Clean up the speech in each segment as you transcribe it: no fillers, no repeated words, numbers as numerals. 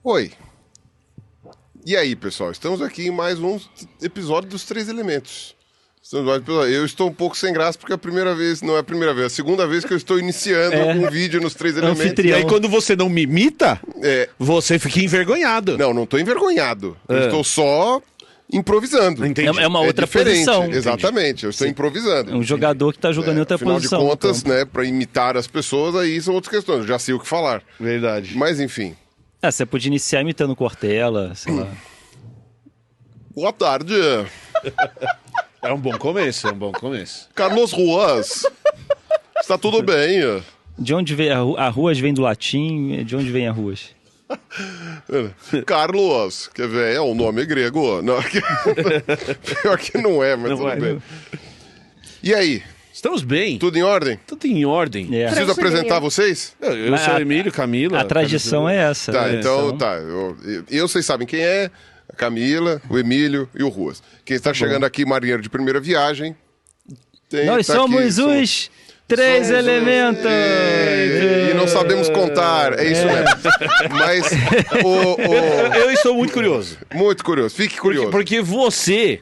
Oi. E aí, pessoal? Estamos aqui em mais um episódio dos Três Elementos. Eu estou um pouco sem graça porque não é a primeira vez, a segunda vez que eu estou iniciando um vídeo nos Três Elementos. Anfitrião. E E aí quando você não me imita, você fica envergonhado. Não estou envergonhado. Eu estou só improvisando. Entendi. É uma outra diferente. posição. Exatamente, eu estou improvisando. É um jogador que tá jogando em outra Afinal posição. de contas, então. né, para imitar as pessoas, aí são outras questões. Eu já sei o que falar. Verdade. Mas, enfim. Você podia iniciar imitando Cortella, sei lá. Boa tarde. É um bom começo, Carlos Ruas. Está tudo bem? De onde vem a ruas vem do latim? De onde vem a ruas? Carlos, quer ver? É um nome grego. Não, pior que não é, mas tudo bem. E aí? Estamos bem. Tudo em ordem? Tudo em ordem. É. Preciso apresentar vocês? Eu Mas sou o Emílio, Camila. A tradição é essa. Tá, né? então tá. Vocês sabem quem é? A Camila, o Emílio e o Ruas. Quem está chegando aqui, marinheiro de primeira viagem. Nós somos os Três Elementos! E não sabemos contar, é isso mesmo. Mas Eu estou muito curioso. muito curioso, fique curioso. Porque você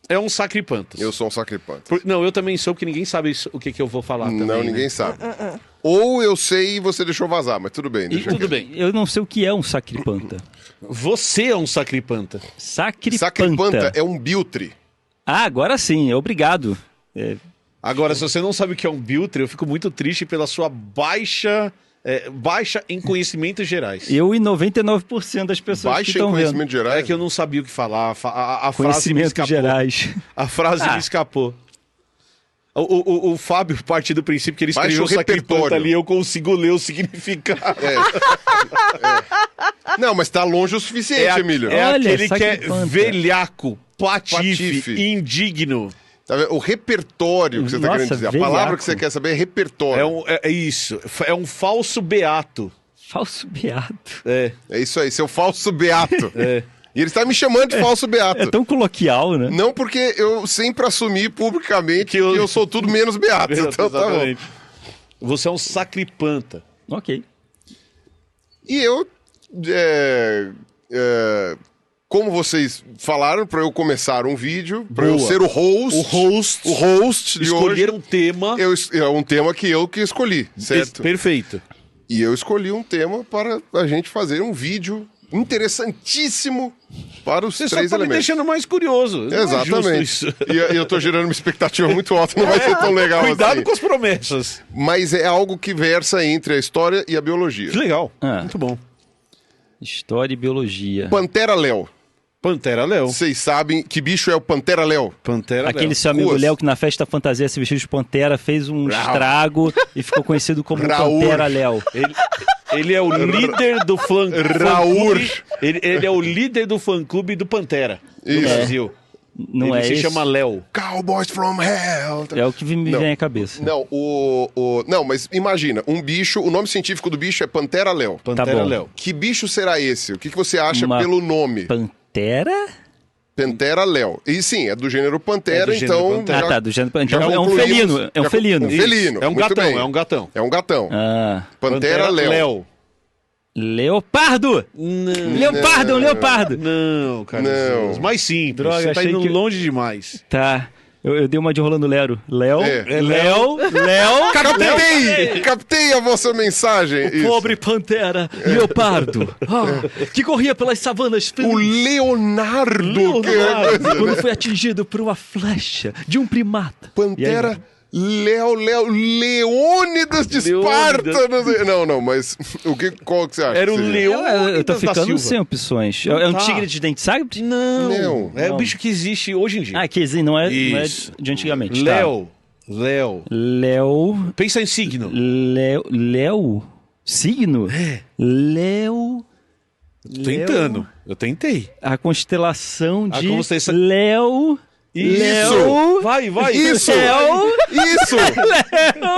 é um sacripantas. Eu sou um sacripante. Não, eu também sou, porque ninguém sabe o que eu vou falar também. Não, ninguém sabe. Ou eu sei e você deixou vazar, mas tudo bem. Deixa Tudo quieto. bem. Eu não sei o que é um sacripanta. Você é um sacripanta. Sacripanta. Sacripanta é um biltre. Ah, agora sim, obrigado. Agora, se você não sabe o que é um biltre, eu fico muito triste pela sua baixa em conhecimentos gerais. Eu e 99% das pessoas que Baixa em estão vendo. conhecimento geral. É que eu não sabia o que falar. A frase me Conhecimentos escapou. gerais. A frase me escapou. O Fábio parte do princípio que ele Baixa escreveu o o sacripanta repertório. ali, eu consigo ler o significado. Não, mas tá longe o suficiente, Emílio. É Olha, aquele que é sacripanta. velhaco, patife, Patife. indigno. Tá vendo? O repertório que você tá Nossa, querendo dizer. A velhaco. palavra que você quer saber é repertório. É isso. É um falso beato. Falso beato. É. É isso aí, seu falso beato. E ele está me chamando de falso beato. É tão coloquial, né? Não porque eu sempre assumi publicamente que eu sou tudo menos beato. Então tá bom. Exatamente. Você é um sacripanta. Ok. E eu, como vocês falaram, para eu começar um vídeo, para eu Boa. ser o host. O O host de Escolher hoje. um tema. É um tema que eu escolhi, certo? Perfeito. E eu escolhi um tema para a gente fazer um vídeo interessantíssimo para os Você só três tá me elementos. deixando mais curioso. Não é justo Exatamente. isso. E eu tô gerando uma expectativa muito alta, não vai ser tão legal Cuidado assim. com as promessas. Mas é algo que versa entre a história e a biologia. Que legal. Ah. Muito bom. História e biologia. Pantera Léo. Pantera Léo. Vocês sabem que bicho é o Pantera Léo? Pantera Aquele Léo. seu amigo Ruas. Léo que na festa fantasia se vestiu de Pantera fez um estrago e ficou conhecido como Raul. Pantera Léo. Ele é o líder do Raul. Ele é o líder do fã-clube do Pantera no Isso. Brasil. Não Ele é se esse? chama Léo. Cowboys from Hell. É o que me Não. vem à cabeça. Não, não, mas imagina, um bicho, o nome científico do bicho é Pantera Léo. Pantera bom. Léo. Que bicho será esse? O que você acha Uma pelo nome? Pantera? Pantera Léo. E sim, é do gênero Pantera, É do gênero então... Pantera. Ah, tá, do gênero Pantera. já É um concluímos- felino. É um já- felino. Um felino. É um muito gatão, bem. é um gatão. É um gatão. Ah. Pantera Léo. Leopardo! Não, Leopardo, é um leopardo! não, cara. Não. Mais simples. Droga, Você tá achei indo que- longe demais. Tá. Eu dei uma de Rolando Lero. Léo, É. Léo, Captei a vossa mensagem. Isso. pobre Pantera, Leopardo, que corria pelas savanas O Leonardo. quando foi atingido por uma flecha de um primata. Pantera Leônidas de Leônidas. Esparta. Não, mas qual que você acha? Era o que seja? Leônidas Eu tô da ficando Silva. sem opções. É um tá. tigre de dente sabre? Não. É Não. o bicho que existe hoje em dia. Ah, que não é Isso. de antigamente. Léo. Tá. Léo. Pensa em signo. Léo? Signo? Léo. Tô tentando. Eu tentei. A constelação A de constelação- Léo. Isso. Léo. Vai. Isso! Léo. Isso!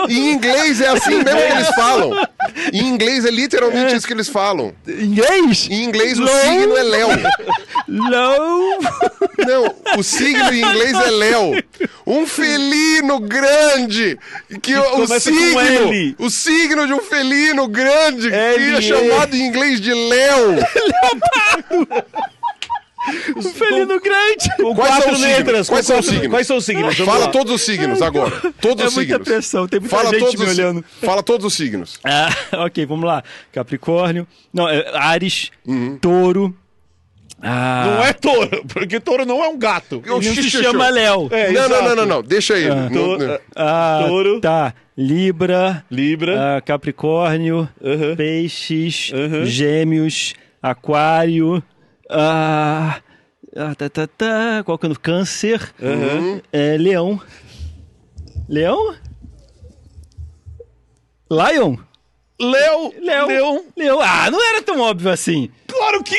Em inglês é assim mesmo que eles falam. Em inglês é literalmente isso que eles falam. Inglês? Em inglês o Léo. signo é Léo. Léo. Não, o signo em inglês é Léo. Um felino grande. Que o começa com L. signo de um felino grande que é L-E. chamado em inglês de Léo. Um felino grande. Com Quais quatro são os signos? letras. Quais são os signos? Quais são os signos? Vamos Fala lá. todos os signos agora. Todos É os muita signos. pressão, tem muita Fala gente todos me os, olhando. Fala todos os signos. Ah, ok, vamos lá. Capricórnio. Não, Áries, Touro. Não é touro, porque touro não é um gato. Ele não se chama Léo. É, Não, exato. não. Deixa ele. Touro. Tá. Libra. Libra. Capricórnio. Uhum. Peixes. Uhum. Gêmeos. Aquário. Qual que é o Câncer. Leão. Leão? Lion? Leão. Ah, não era tão óbvio assim. Claro que...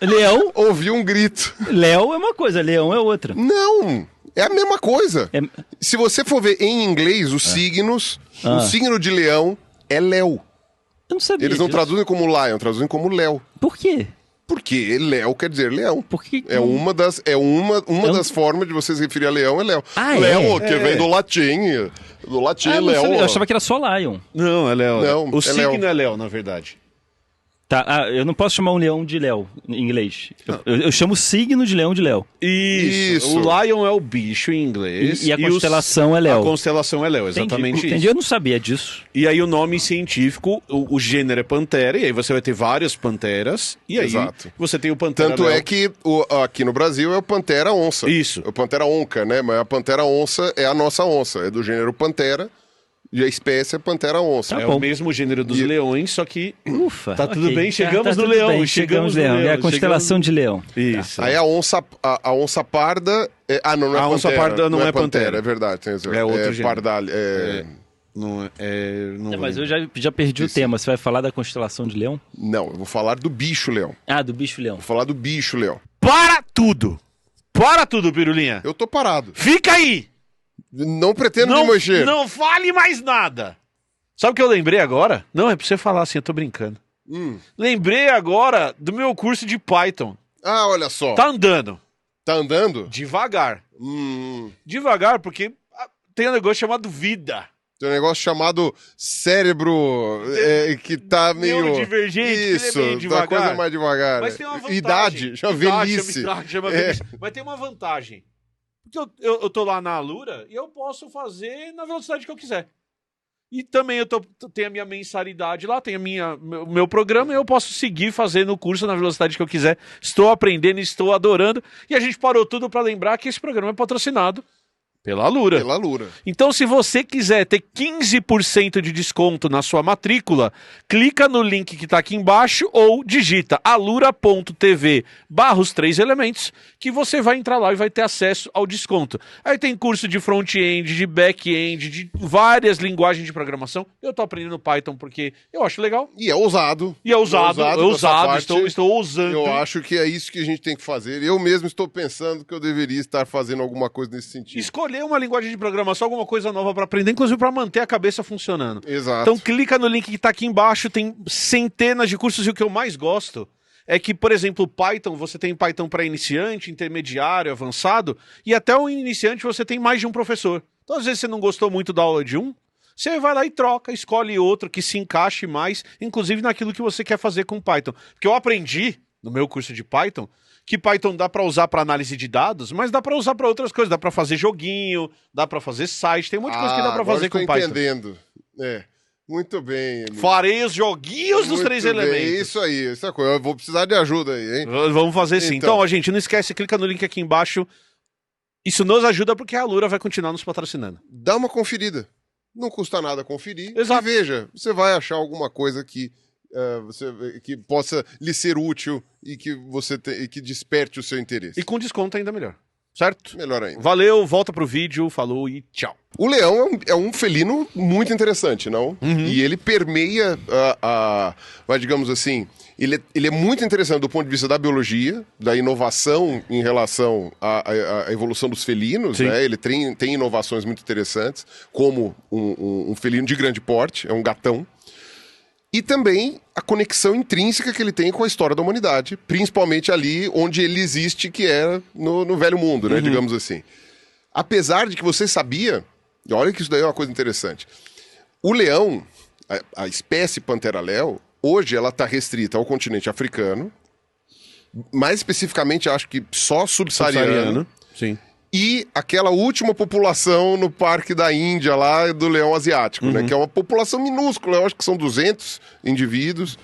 Leão. Ouvi um grito. Léo é uma coisa, leão é outra. Não, é a mesma coisa. É- Se você for ver em inglês os signos, o signo de leão é Léo. Eu não sabia Eles não disso. traduzem como Lion, traduzem como Léo. Por quê? Porque Léo quer dizer leão. Por que É uma das formas de você se referir a leão é Léo. Ah, é? Léo, que vem do latim. Do latim, Eu não Léo. sabia, eu achava que era só Lion. Não, é Léo. Não, O é signo Léo. é Léo, na verdade. Tá, eu não posso chamar um leão de Léo em inglês. Eu chamo o signo de leão de Léo. Isso. O Lion é o bicho em inglês. E a constelação é Léo. A constelação é Léo, exatamente isso. Entendi, eu não sabia disso. E aí o nome científico, o gênero é pantera, e aí você vai ter várias panteras, e aí Exato. você tem o pantera Tanto Léo. é que aqui no Brasil é o Pantera onça. Isso. É o Pantera onca, né? Mas a Pantera onça é a nossa onça. É do gênero Pantera e a espécie é Pantera onça. Tá É bom. o mesmo gênero dos leões, só que... Ufa. Tá tudo ok. bem, chegamos Tá no tudo leão, bem, chegamos no leão. É a leão, constelação de leão. Isso. Aí a onça parda... não é A onça Pantera. parda não é Pantera. É verdade. Tem razão. É outro gênero. Pardalho. Não É, mas eu já perdi o tema. Você vai falar da constelação de leão? Não, eu vou falar do bicho leão. Ah, do bicho leão. Vou falar do bicho leão. Para tudo! Para tudo, Pirulinha! Eu tô parado. Fica aí! Não pretendo me mexer. Não fale mais nada! Sabe o que eu lembrei agora? Não, é pra você falar assim, eu tô brincando. Lembrei agora do meu curso de Python. Ah, olha só. Tá andando. Tá andando? Devagar. Devagar, porque tem um negócio chamado vida. Tem um negócio chamado cérebro que tá meio... Neurodivergente, que ele é Isso, meio tá devagar. coisa mais devagar. Mas tem uma vantagem. Idade, velhice. Chama velhice. Mas tem uma vantagem. Porque eu tô lá na Alura e eu posso fazer na velocidade que eu quiser. E também tenho a minha mensalidade lá, tenho o meu programa e eu posso seguir fazendo o curso na velocidade que eu quiser. Estou aprendendo, estou adorando. E a gente parou tudo para lembrar que esse programa é patrocinado pela Alura. Pela Alura. Então, se você quiser ter 15% de desconto na sua matrícula, clica no link que está aqui embaixo ou digita alura.tv/os 3 elementos que você vai entrar lá e vai ter acesso ao desconto. Aí tem curso de front-end, de back-end, de várias linguagens de programação. Eu estou aprendendo Python porque eu acho legal. E é ousado. E é ousado, dessa parte. estou ousando. Eu acho que é isso que a gente tem que fazer. Eu mesmo estou pensando que eu deveria estar fazendo alguma coisa nesse sentido. Escolher uma linguagem de programação, alguma coisa nova para aprender, inclusive para manter a cabeça funcionando. Exato. Então clica no link que está aqui embaixo, tem centenas de cursos e o que eu mais gosto é que, por exemplo, Python, você tem Python para iniciante, intermediário, avançado, e até o iniciante você tem mais de um professor. Então, às vezes você não gostou muito da aula de um, você vai lá e troca, escolhe outro que se encaixe mais, inclusive naquilo que você quer fazer com Python. Porque eu aprendi, no meu curso de Python, que Python dá para usar para análise de dados, mas dá para usar para outras coisas. Dá para fazer joguinho, dá para fazer site, tem um monte de coisa que dá para fazer com Python. Entendendo. Muito bem, Emílio. Farei os joguinhos dos 3 elementos. Isso aí, essa coisa. Eu vou precisar de ajuda aí, hein? Vamos fazer sim. Então, ó, gente, não esquece, clica no link aqui embaixo. Isso nos ajuda porque a Alura vai continuar nos patrocinando. Dá uma conferida. Não custa nada conferir. Exato. E veja, você vai achar alguma coisa que que possa lhe ser útil e que e que desperte o seu interesse. E com desconto ainda melhor. Certo? Melhor ainda. Valeu, volta pro vídeo, falou e tchau. O leão é um felino muito interessante, não? E ele permeia digamos assim, ele é muito interessante do ponto de vista da biologia, da inovação em relação à evolução dos felinos, Sim. né? Ele tem inovações muito interessantes, como um felino de grande porte, é um gatão. E também a conexão intrínseca que ele tem com a história da humanidade, principalmente ali onde ele existe, que é no Velho Mundo, né, digamos assim. Apesar de que você sabia, e olha que isso daí é uma coisa interessante, o leão, a espécie Pantera-leo, hoje ela está restrita ao continente africano, mais especificamente acho que só subsaariano. Sim. E aquela última população no Parque da Índia, lá do leão asiático, né? Que é uma população minúscula, eu acho que são 200 indivíduos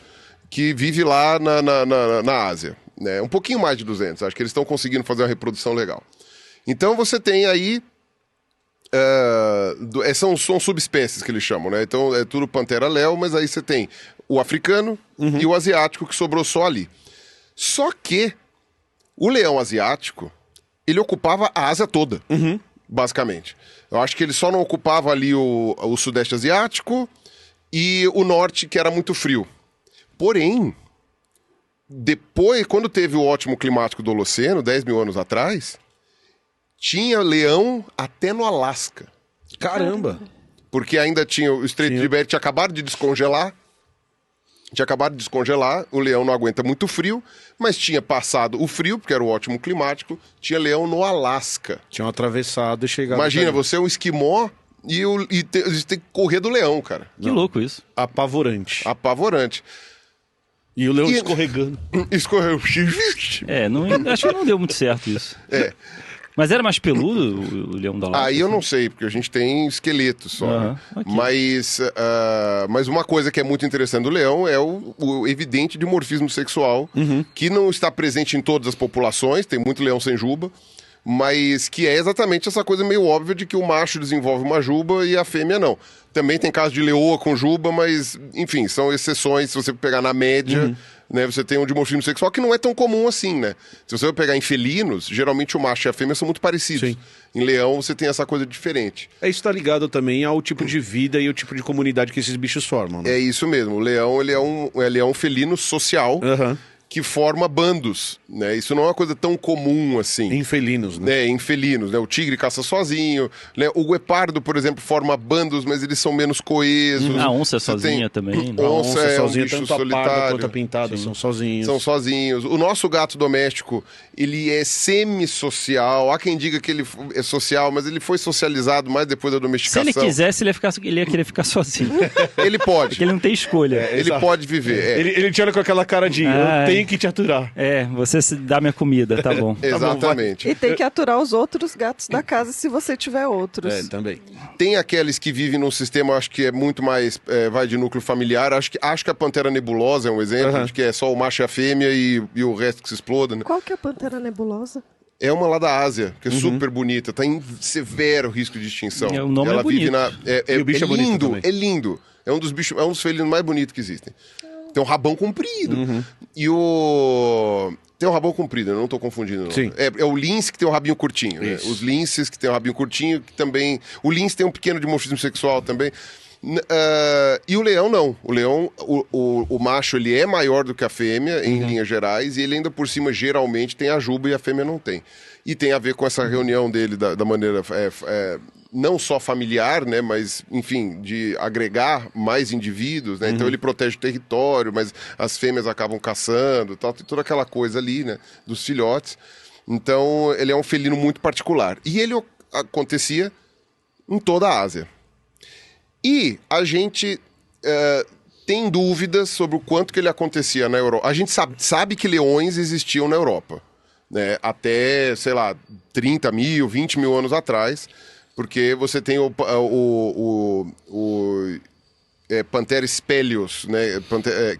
que vivem lá na Ásia. Né? Um pouquinho mais de 200, acho que eles estão conseguindo fazer uma reprodução legal. Então você tem aí... são subespécies que eles chamam, né? Então é tudo Pantera-leo, mas aí você tem o africano e o asiático que sobrou só ali. Só que o leão asiático... ele ocupava a Ásia toda, basicamente. Eu acho que ele só não ocupava ali o Sudeste Asiático e o Norte, que era muito frio. Porém, depois, quando teve o ótimo climático do Holoceno, 10 mil anos atrás, tinha leão até no Alasca. Caramba! Porque ainda tinha o Estreito de Bering, tinha acabado de descongelar. O leão não aguenta muito frio, mas tinha passado o frio, porque era o ótimo climático, tinha leão no Alasca. Tinham atravessado e chegado... Imagina, você é um esquimó e tem que correr do leão, cara. Que louco isso. Apavorante. Apavorante. E o leão escorregando. Escorreu. Acho que não deu muito certo isso. Mas era mais peludo o leão da Alasca? Aí eu não sei, porque a gente tem esqueletos só. Né? Okay. Mas uma coisa que é muito interessante do leão é o evidente dimorfismo sexual, que não está presente em todas as populações, tem muito leão sem juba, mas que é exatamente essa coisa meio óbvia de que o macho desenvolve uma juba e a fêmea não. Também tem caso de leoa com juba, mas, enfim, são exceções, se você pegar na média... Né, você tem um dimorfismo sexual que não é tão comum assim, né? Se você vai pegar em felinos, geralmente o macho e a fêmea são muito parecidos. Sim. Em leão, você tem essa coisa diferente. Isso tá ligado também ao tipo de vida e ao tipo de comunidade que esses bichos formam, né? É isso mesmo. O leão, ele é um felino social que forma bandos, né? Isso não é uma coisa tão comum assim. Em felinos, né? Em felinos, né? O tigre caça sozinho, né? O guepardo, por exemplo, forma bandos, mas eles são menos coesos. A onça é sozinha também. A onça é sozinha, um bicho tanto solitário. A parda quanto a pintada são sozinhos. São sozinhos. O nosso gato doméstico, ele é semissocial. Há quem diga que ele é social, mas ele foi socializado mais depois da domesticação. Se ele quisesse, ele ia querer ficar sozinho. Ele pode. Porque ele não tem escolha. Ele pode viver. Ele te olha com aquela cara de eu tenho que te aturar. Você dá minha comida, tá bom. Exatamente. E tem que aturar os outros gatos da casa se você tiver outros. Também. Tem aqueles que vivem num sistema, acho que é muito mais, vai de núcleo familiar. Acho que a Pantera nebulosa é um exemplo, de que é só o macho e a fêmea e o resto que se exploda. Né? Qual que é a Pantera nebulosa? É uma lá da Ásia, que é super bonita, tá em severo risco de extinção. O nome é bonito. O bicho é lindo, é lindo. É um dos bichos, é um dos felinos mais bonitos que existem. Tem um rabão comprido. E tem um rabão comprido, eu não tô confundindo. Não. Sim. É o lince que tem o rabinho curtinho. Né? Os linces que tem o rabinho curtinho, que também... O lince tem um pequeno dimorfismo sexual também. E o leão não. O leão, o macho, ele é maior do que a fêmea, em linhas gerais, e ele ainda por cima, geralmente, tem a juba e a fêmea não tem. E tem a ver com essa reunião dele da maneira... não só familiar, né, mas, enfim, de agregar mais indivíduos, né? Então ele protege o território, mas as fêmeas acabam caçando, tal, tem toda aquela coisa ali, né, dos filhotes. Então ele é um felino muito particular. E ele acontecia em toda a Ásia. E a gente tem dúvidas sobre o quanto que ele acontecia na Europa. A gente sabe que leões existiam na Europa, né, até, sei lá, 30 mil, 20 mil anos atrás, porque você tem o Pantera spelius, né,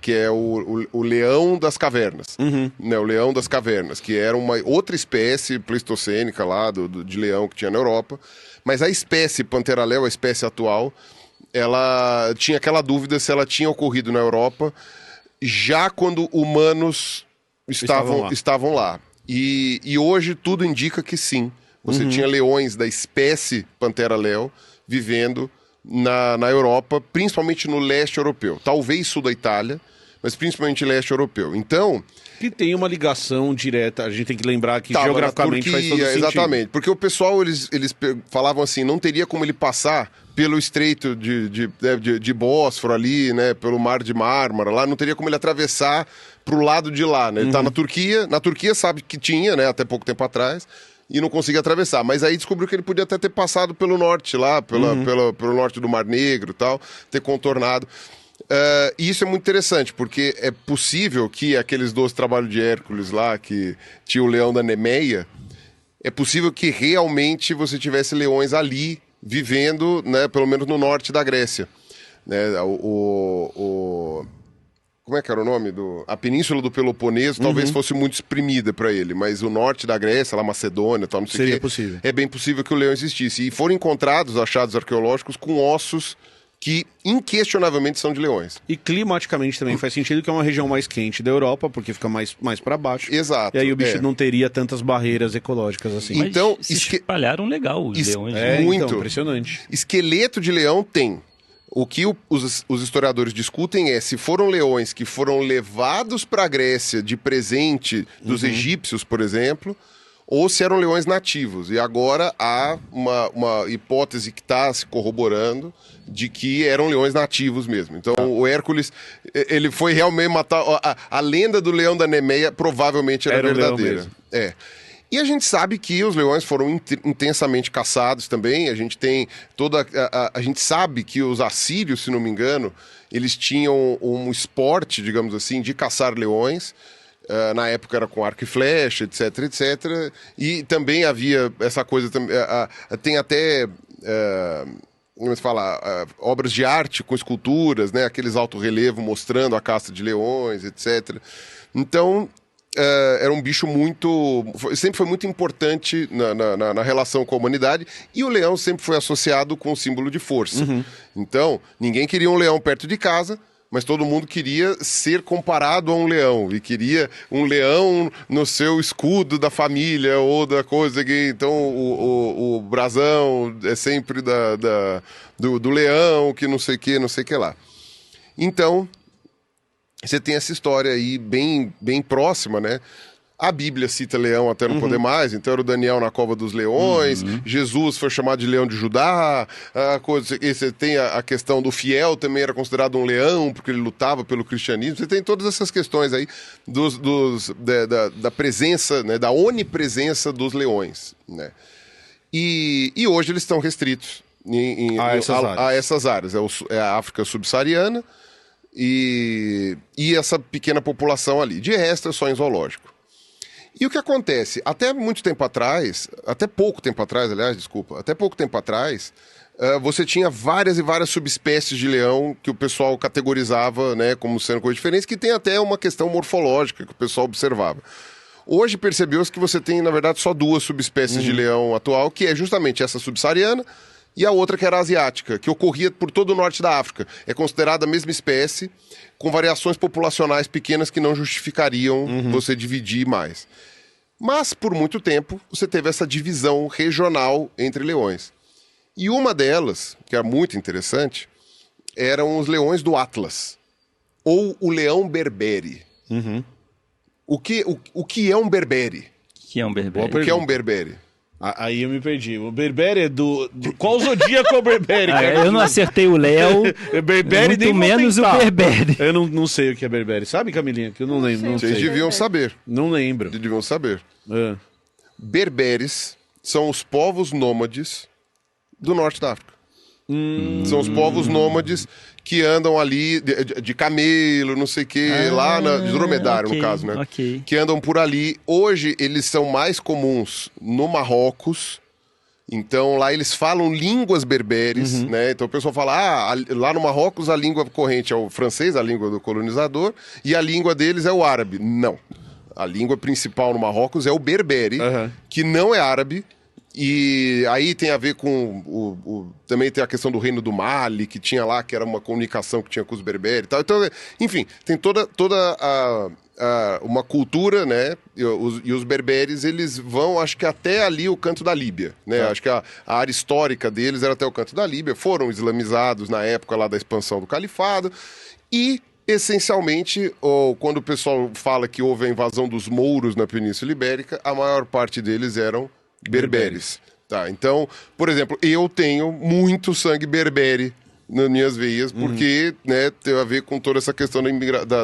que é o leão das cavernas, né, o leão das cavernas, que era uma outra espécie pleistocênica lá de leão que tinha na Europa, mas a espécie Pantera-leo, a espécie atual, ela tinha aquela dúvida se ela tinha ocorrido na Europa já quando humanos estavam lá. E hoje tudo indica que sim. Você tinha leões da espécie Pantera-leo vivendo na Europa, principalmente no leste europeu. Talvez sul da Itália, mas principalmente leste europeu. Então... Que tem uma ligação direta, a gente tem que lembrar que geograficamente faz todo sentido. Exatamente, porque o pessoal, eles falavam assim, não teria como ele passar pelo estreito de Bósforo ali, né, pelo Mar de Mármara, lá não teria como ele atravessar pro lado de lá, né? Ele tá na Turquia sabe que tinha, né, até pouco tempo atrás, e não conseguia atravessar. Mas aí descobriu que ele podia até ter passado pelo norte lá, pelo norte do Mar Negro e tal, ter contornado. E isso é muito interessante, porque é possível que aqueles 12 trabalhos de Hércules lá, que tinha o leão da Nemeia, é possível que realmente você tivesse leões ali, vivendo, né, pelo menos no norte da Grécia. Né, como é que era o nome? A Península do Peloponeso talvez fosse muito exprimida para ele, mas o norte da Grécia, lá Macedônia, tal, não sei o quê. Seria possível. É bem possível que o leão existisse. E foram encontrados achados arqueológicos com ossos que inquestionavelmente são de leões. E climaticamente também faz sentido que é uma região mais quente da Europa, porque fica mais para baixo. Exato. E aí o bicho não teria tantas barreiras ecológicas assim. Mas Então, se espalharam legal os leões. muito. Então, impressionante. Esqueleto de leão tem. O que os historiadores discutem é se foram leões que foram levados para a Grécia de presente dos egípcios, por exemplo, ou se eram leões nativos. E agora há uma hipótese que está se corroborando de que eram leões nativos mesmo. Então o Hércules, ele foi realmente matar... A lenda do leão da Nemeia provavelmente era Era um leão verdadeira. mesmo. E a gente sabe que os leões foram intensamente caçados também. A gente tem a gente sabe que os assírios, se não me engano, eles tinham um esporte, digamos assim, de caçar leões. Na época era com arco e flecha, etc, etc. E também havia essa coisa... tem até... como se fala? Obras de arte com esculturas, né? Aqueles alto-relevo mostrando a caça de leões, etc. Então... era um bicho sempre foi muito importante na relação com a humanidade, e o leão sempre foi associado com o símbolo de força. Então, ninguém queria um leão perto de casa, mas todo mundo queria ser comparado a um leão, e queria um leão no seu escudo da família, ou da coisa que... Então, o brasão é sempre do leão, que não sei o que lá. Então... Você tem essa história aí bem, bem próxima, né? A Bíblia cita leão até não poder mais, então era o Daniel na cova dos leões, Jesus foi chamado de leão de Judá, e você tem a questão do fiel, também era considerado um leão, porque ele lutava pelo cristianismo. Você tem todas essas questões aí da presença, né, da onipresença dos leões, né? E hoje eles estão restritos a essas áreas. É a África subsaariana, e essa pequena população ali. De resto, é só em zoológico. E o que acontece? Até pouco tempo atrás, você tinha várias e várias subespécies de leão que o pessoal categorizava, né, como sendo coisas diferentes, que tem até uma questão morfológica que o pessoal observava. Hoje percebeu-se que você tem, na verdade, só 2 subespécies de leão atual, que é justamente essa subsaariana, e a outra que era asiática, que ocorria por todo o norte da África. É considerada a mesma espécie, com variações populacionais pequenas que não justificariam você dividir mais. Mas, por muito tempo, você teve essa divisão regional entre leões. E uma delas, que era muito interessante, eram os leões do Atlas, ou o leão berbere. O que é um berbere? Que é um berbere? O que é um berbere? Aí eu me perdi. O Berbere é de qual zodíaco é o Berbere? Eu não acertei o Léo. Berbere muito menos o Berbere. Eu não sei o que é Berbere. Sabe, Camilinha? Que eu não lembro. Não Vocês sei. deviam saber. Não lembro. Deviam saber. Ah. Berberes são os povos nômades do norte da África. São os povos nômades que andam ali de camelo, não sei o que, de dromedário, no caso, né? Que andam por ali. Hoje eles são mais comuns no Marrocos. Então lá eles falam línguas berberes, né? Então o pessoal fala, lá no Marrocos a língua corrente é o francês, a língua do colonizador, e a língua deles é o árabe. Não. A língua principal no Marrocos é o berbere, que não é árabe. E aí tem a ver com também tem a questão do Reino do Mali, que tinha lá, que era uma comunicação que tinha com os berberes e tal. Então, enfim, tem toda uma cultura, né? E os berberes, eles vão, acho que até ali o canto da Líbia, né? Acho que a área histórica deles era até o canto da Líbia. Foram islamizados na época lá da expansão do califado. E, essencialmente, quando o pessoal fala que houve a invasão dos mouros na Península Ibérica, a maior parte deles eram berberes. Tá, então, por exemplo, eu tenho muito sangue berbere nas minhas veias, porque, né, tem a ver com toda essa questão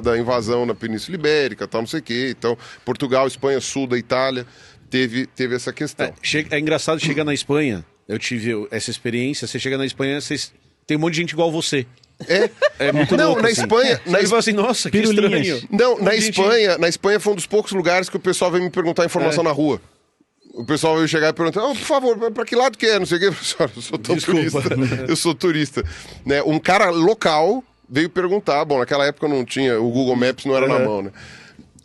da invasão na Península Ibérica, tal, não sei o quê. Então, Portugal, Espanha, sul da Itália, teve essa questão. É engraçado, chegar na Espanha, eu tive essa experiência, você chega na Espanha, tem um monte de gente igual você. É muito Não, louco, na assim. Espanha... Aí você fala assim, nossa, que Pirulinhas. estranho. Não, na Gente- Espanha foi um dos poucos lugares que o pessoal veio me perguntar informação na rua. O pessoal veio chegar e perguntar, por favor, pra que lado que é? Não sei o quê. Eu sou tão Desculpa. turista. Eu sou turista. Né? Um cara local veio perguntar. Bom, naquela época não tinha, o Google Maps não era na mão, né?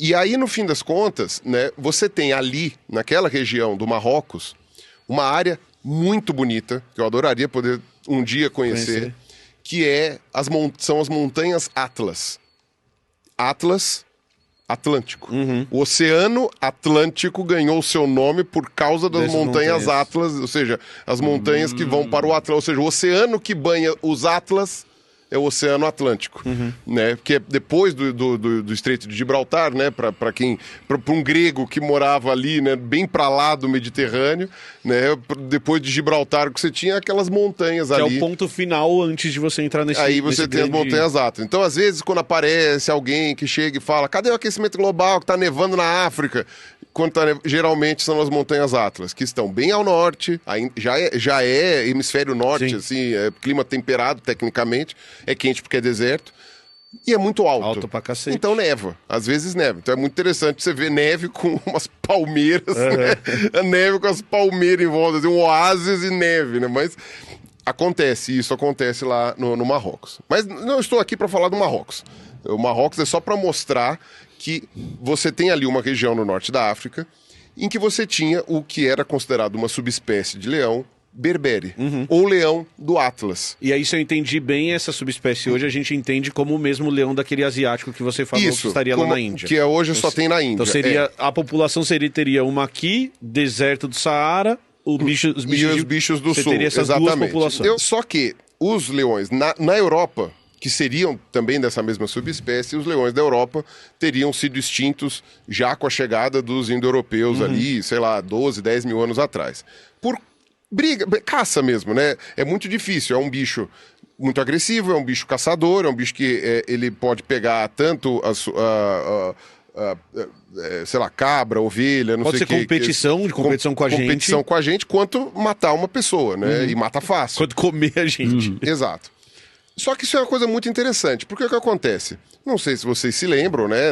E aí, no fim das contas, né, você tem ali, naquela região do Marrocos, uma área muito bonita, que eu adoraria poder um dia conhecer. Que são as montanhas Atlas. Atlas, Atlântico. O Oceano Atlântico ganhou o seu nome por causa das Dessas montanhas montanhas. Atlas, ou seja, as montanhas que vão para o Atlântico. Ou seja, o oceano que banha os Atlas é o Oceano Atlântico, né? Porque depois do Estreito de Gibraltar, né? Para um grego que morava ali, né? Bem para lá do Mediterrâneo, né? Depois de Gibraltar, que você tinha aquelas montanhas Que ali. é o ponto final antes de você entrar nesse Aí você nesse tem as grande- montanhas Atlas. Então, às vezes, quando aparece alguém que chega e fala, cadê o aquecimento global que tá nevando na África? Quando geralmente são as montanhas Atlas, que estão bem ao norte, já é hemisfério norte, Sim. assim, é clima temperado, tecnicamente, é quente porque é deserto, e é muito alto. Alto pra cacete. Então neva, às vezes neva. Então é muito interessante você ver neve com umas palmeiras, né? A neve com as palmeiras em volta, assim, um oásis e neve, né? Mas isso acontece lá no Marrocos. Mas não estou aqui para falar do Marrocos. O Marrocos é só para mostrar que você tem ali uma região no norte da África em que você tinha o que era considerado uma subespécie de leão berbere, ou leão do Atlas. E aí, se eu entendi bem essa subespécie hoje, a gente entende como o mesmo leão daquele asiático que você falou que estaria lá na Índia. Que hoje só tem na Índia. Então a população teria uma aqui, deserto do Saara, os bichos E os bichos do você sul, teria essas duas exatamente. populações. Só que os leões na Europa, que seriam também dessa mesma subespécie, os leões da Europa teriam sido extintos já com a chegada dos indo-europeus ali, sei lá, 12, 10 mil anos atrás. Por caça mesmo, né? É muito difícil, é um bicho muito agressivo, é um bicho caçador, é um bicho que ele pode pegar tanto sei lá, cabra, ovelha, não Pode sei ser o que. competição com a gente. Competição com a gente, quanto matar uma pessoa, né? E mata fácil. Quando comer a gente. Exato. Só que isso é uma coisa muito interessante, porque o que acontece? Não sei se vocês se lembram, né?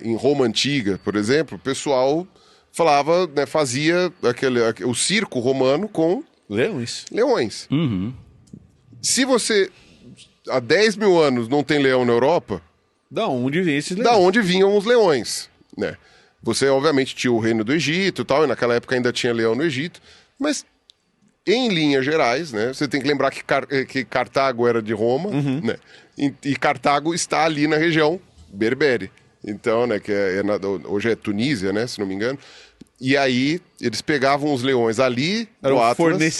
Em Roma Antiga, por exemplo, o pessoal falava, né, fazia o circo romano com Leões. leões. Se você, há 10 mil anos, não tem leão na Europa, Da onde vem esses da leões? onde vinham os leões, né? Você, obviamente, tinha o reino do Egito e tal, e naquela época ainda tinha leão no Egito, mas, em linhas gerais, né? Você tem que lembrar que Cartago era de Roma, né? E Cartago está ali na região berbere. Então, né, que hoje é Tunísia, né, se não me engano. E aí, eles pegavam os leões ali, Era do o Atlas,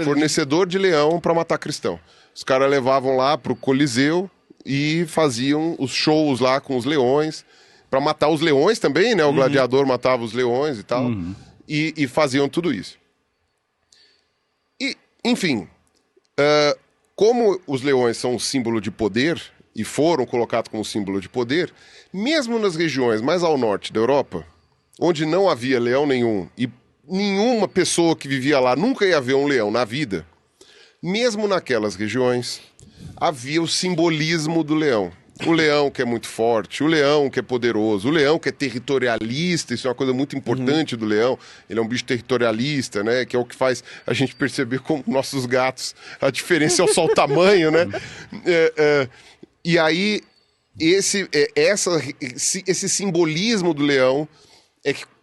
fornecedor de leão para matar cristão. Os caras levavam lá pro Coliseu e faziam os shows lá com os leões, para matar os leões também, né? O gladiador matava os leões e tal. E faziam tudo isso. E, enfim, como os leões são um símbolo de poder, e foram colocados como símbolo de poder, mesmo nas regiões mais ao norte da Europa, onde não havia leão nenhum, e nenhuma pessoa que vivia lá nunca ia ver um leão na vida, mesmo naquelas regiões, havia o simbolismo do leão. O leão que é muito forte, o leão que é poderoso, o leão que é territorialista, isso é uma coisa muito importante do leão. Ele é um bicho territorialista, né? Que é o que faz a gente perceber como nossos gatos, a diferença é só o tamanho, né? E aí, esse simbolismo do leão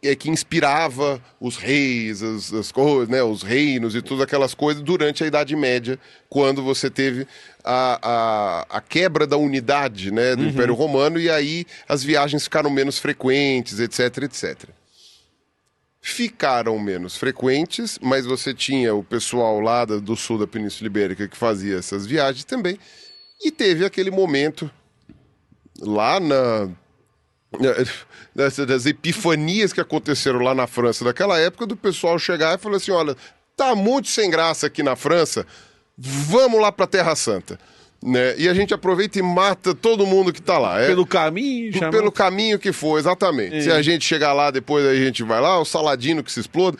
é que inspirava os reis, as coisas, né, os reinos e todas aquelas coisas durante a Idade Média, quando você teve a quebra da unidade, né, do Império Romano, e aí as viagens ficaram menos frequentes, etc, etc. Ficaram menos frequentes, mas você tinha o pessoal lá do sul da Península Ibérica que fazia essas viagens também, e teve aquele momento lá das epifanias que aconteceram lá na França daquela época, do pessoal chegar e falar assim, olha, tá muito sem graça aqui na França, vamos lá pra Terra Santa. Né? E a gente aproveita e mata todo mundo que tá lá. Pelo caminho, Pelo caminho que for, exatamente. Se a gente chegar lá, depois a gente vai lá, o Saladino que se exploda.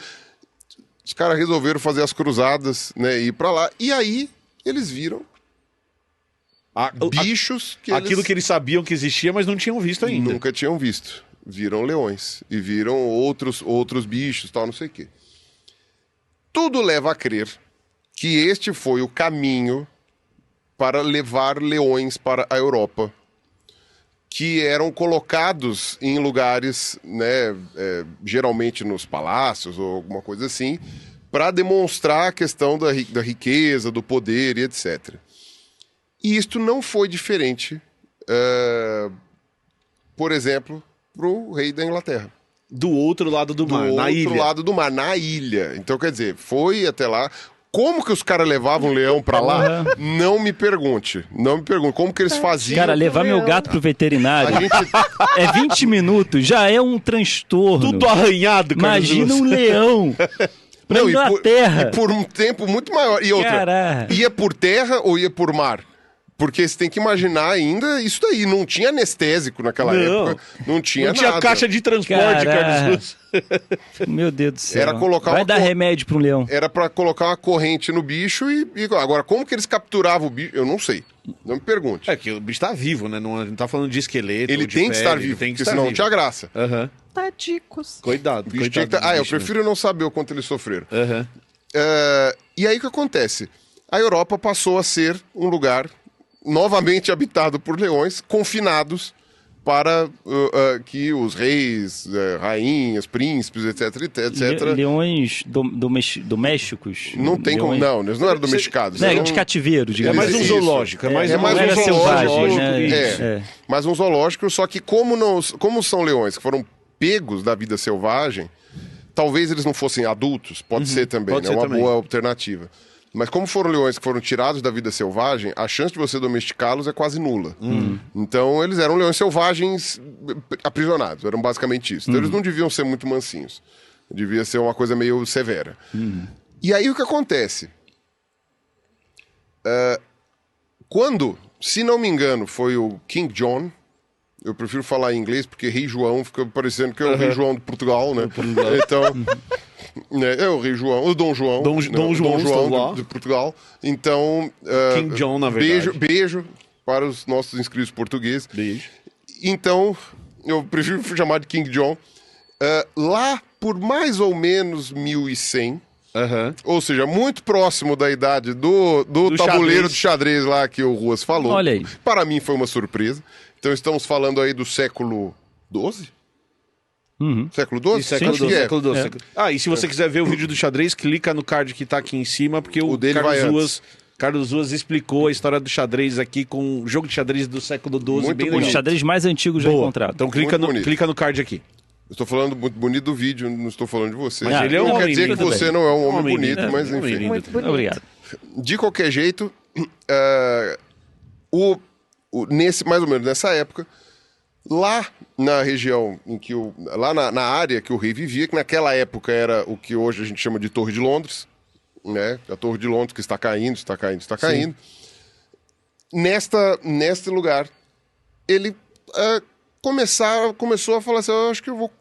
Os caras resolveram fazer as cruzadas, né, ir pra lá. E aí, eles viram bichos que aquilo que eles sabiam que existia, mas não tinham visto ainda. nunca tinham visto. Viram leões. E viram outros bichos, tal, não sei o quê. Tudo leva a crer que este foi o caminho para levar leões para a Europa, que eram colocados em lugares, né, geralmente nos palácios ou alguma coisa assim, para demonstrar a questão da riqueza, do poder e etc. E isto não foi diferente, por exemplo, para o rei da Inglaterra. Do outro lado do mar, na ilha. Do outro lado do mar, na ilha. Então, quer dizer, foi até lá. Como que os caras levavam um leão pra lá? Não me pergunte. Não me pergunte. Como que eles faziam? Cara, levar meu gato pro veterinário é 20 minutos, já é um transtorno. Tudo arranhado, cara. Imagina um leão pra Não, Inglaterra. e por um tempo muito maior. E outra, Caraca. ia por terra ou ia por mar? Porque você tem que imaginar ainda isso daí. Não tinha anestésico naquela época. Não tinha nada. Não tinha caixa de transporte, Carlos. Meu Deus do céu. Era colocar Vai dar remédio pra um leão. Era pra colocar uma corrente no bicho e... Agora, como que eles capturavam o bicho? Eu não sei. Não me pergunte. É que o bicho tá vivo, né? Não tá falando de esqueleto. Ele ou de tem que pele, estar vivo, ele tem que porque estar senão vivo. não tinha graça. Aham. Tadicos. Cuidado, O bicho cuidado. tinha que... do eu bicho, né? prefiro não saber o quanto eles sofreram. Aham. E aí o que acontece? A Europa passou a ser um lugar novamente habitado por leões, confinados para que os reis, rainhas, príncipes, etc, etc... Leões domésticos? Não tem como... Não, eles não eram domesticados. Não, eram... de cativeiro, É digamos mais um assim. zoológico. É mais É um mais Não era um selvagem, zoológico, né? é. Mas um zoológico, só que como são leões que foram pegos da vida selvagem, talvez eles não fossem adultos, pode ser também, pode né? ser Uma também. boa alternativa. Mas como foram leões que foram tirados da vida selvagem, a chance de você domesticá-los é quase nula. Então eles eram leões selvagens aprisionados, eram basicamente isso. Então eles não deviam ser muito mansinhos. Devia ser uma coisa meio severa. E aí o que acontece? Quando, se não me engano, foi o King John, eu prefiro falar em inglês porque Rei João fica parecendo que é o Rei João de Portugal, né? Então, é o Rei João, o Dom João. Dom João estão lá. de Portugal. Então, King John, na verdade. Beijo para os nossos inscritos portugueses. Beijo. Então, eu prefiro chamar de King John. Lá por mais ou menos 1100, Aham. ou seja, muito próximo da idade do tabuleiro de xadrez lá que o Ruas falou. Olha aí. Para mim foi uma surpresa. Então estamos falando aí do século XII? Século XII? Século Acho que XII, é. século XII. E se você quiser ver o vídeo do xadrez, clica no card que tá aqui em cima, porque o dele vai Carlos Ruas explicou a história do xadrez aqui com um jogo de xadrez do século XII, Muito bem O bonito. legal. xadrez mais antigo já Boa. encontrado. Então Muito clica no card aqui. Eu estou falando muito bonito do vídeo, não estou falando de você. Mas ele é um não quer homem dizer lindo, que você velho. não é um homem Homem bonito, lindo. mas Homem enfim. lindo. Muito bonito. Obrigado. De qualquer jeito, mais ou menos nessa época, lá na região em que lá na área que o rei vivia, que naquela época era o que hoje a gente chama de Torre de Londres, né? A Torre de Londres que está caindo, está caindo, está caindo. Neste lugar, ele começou a falar assim, eu acho que eu vou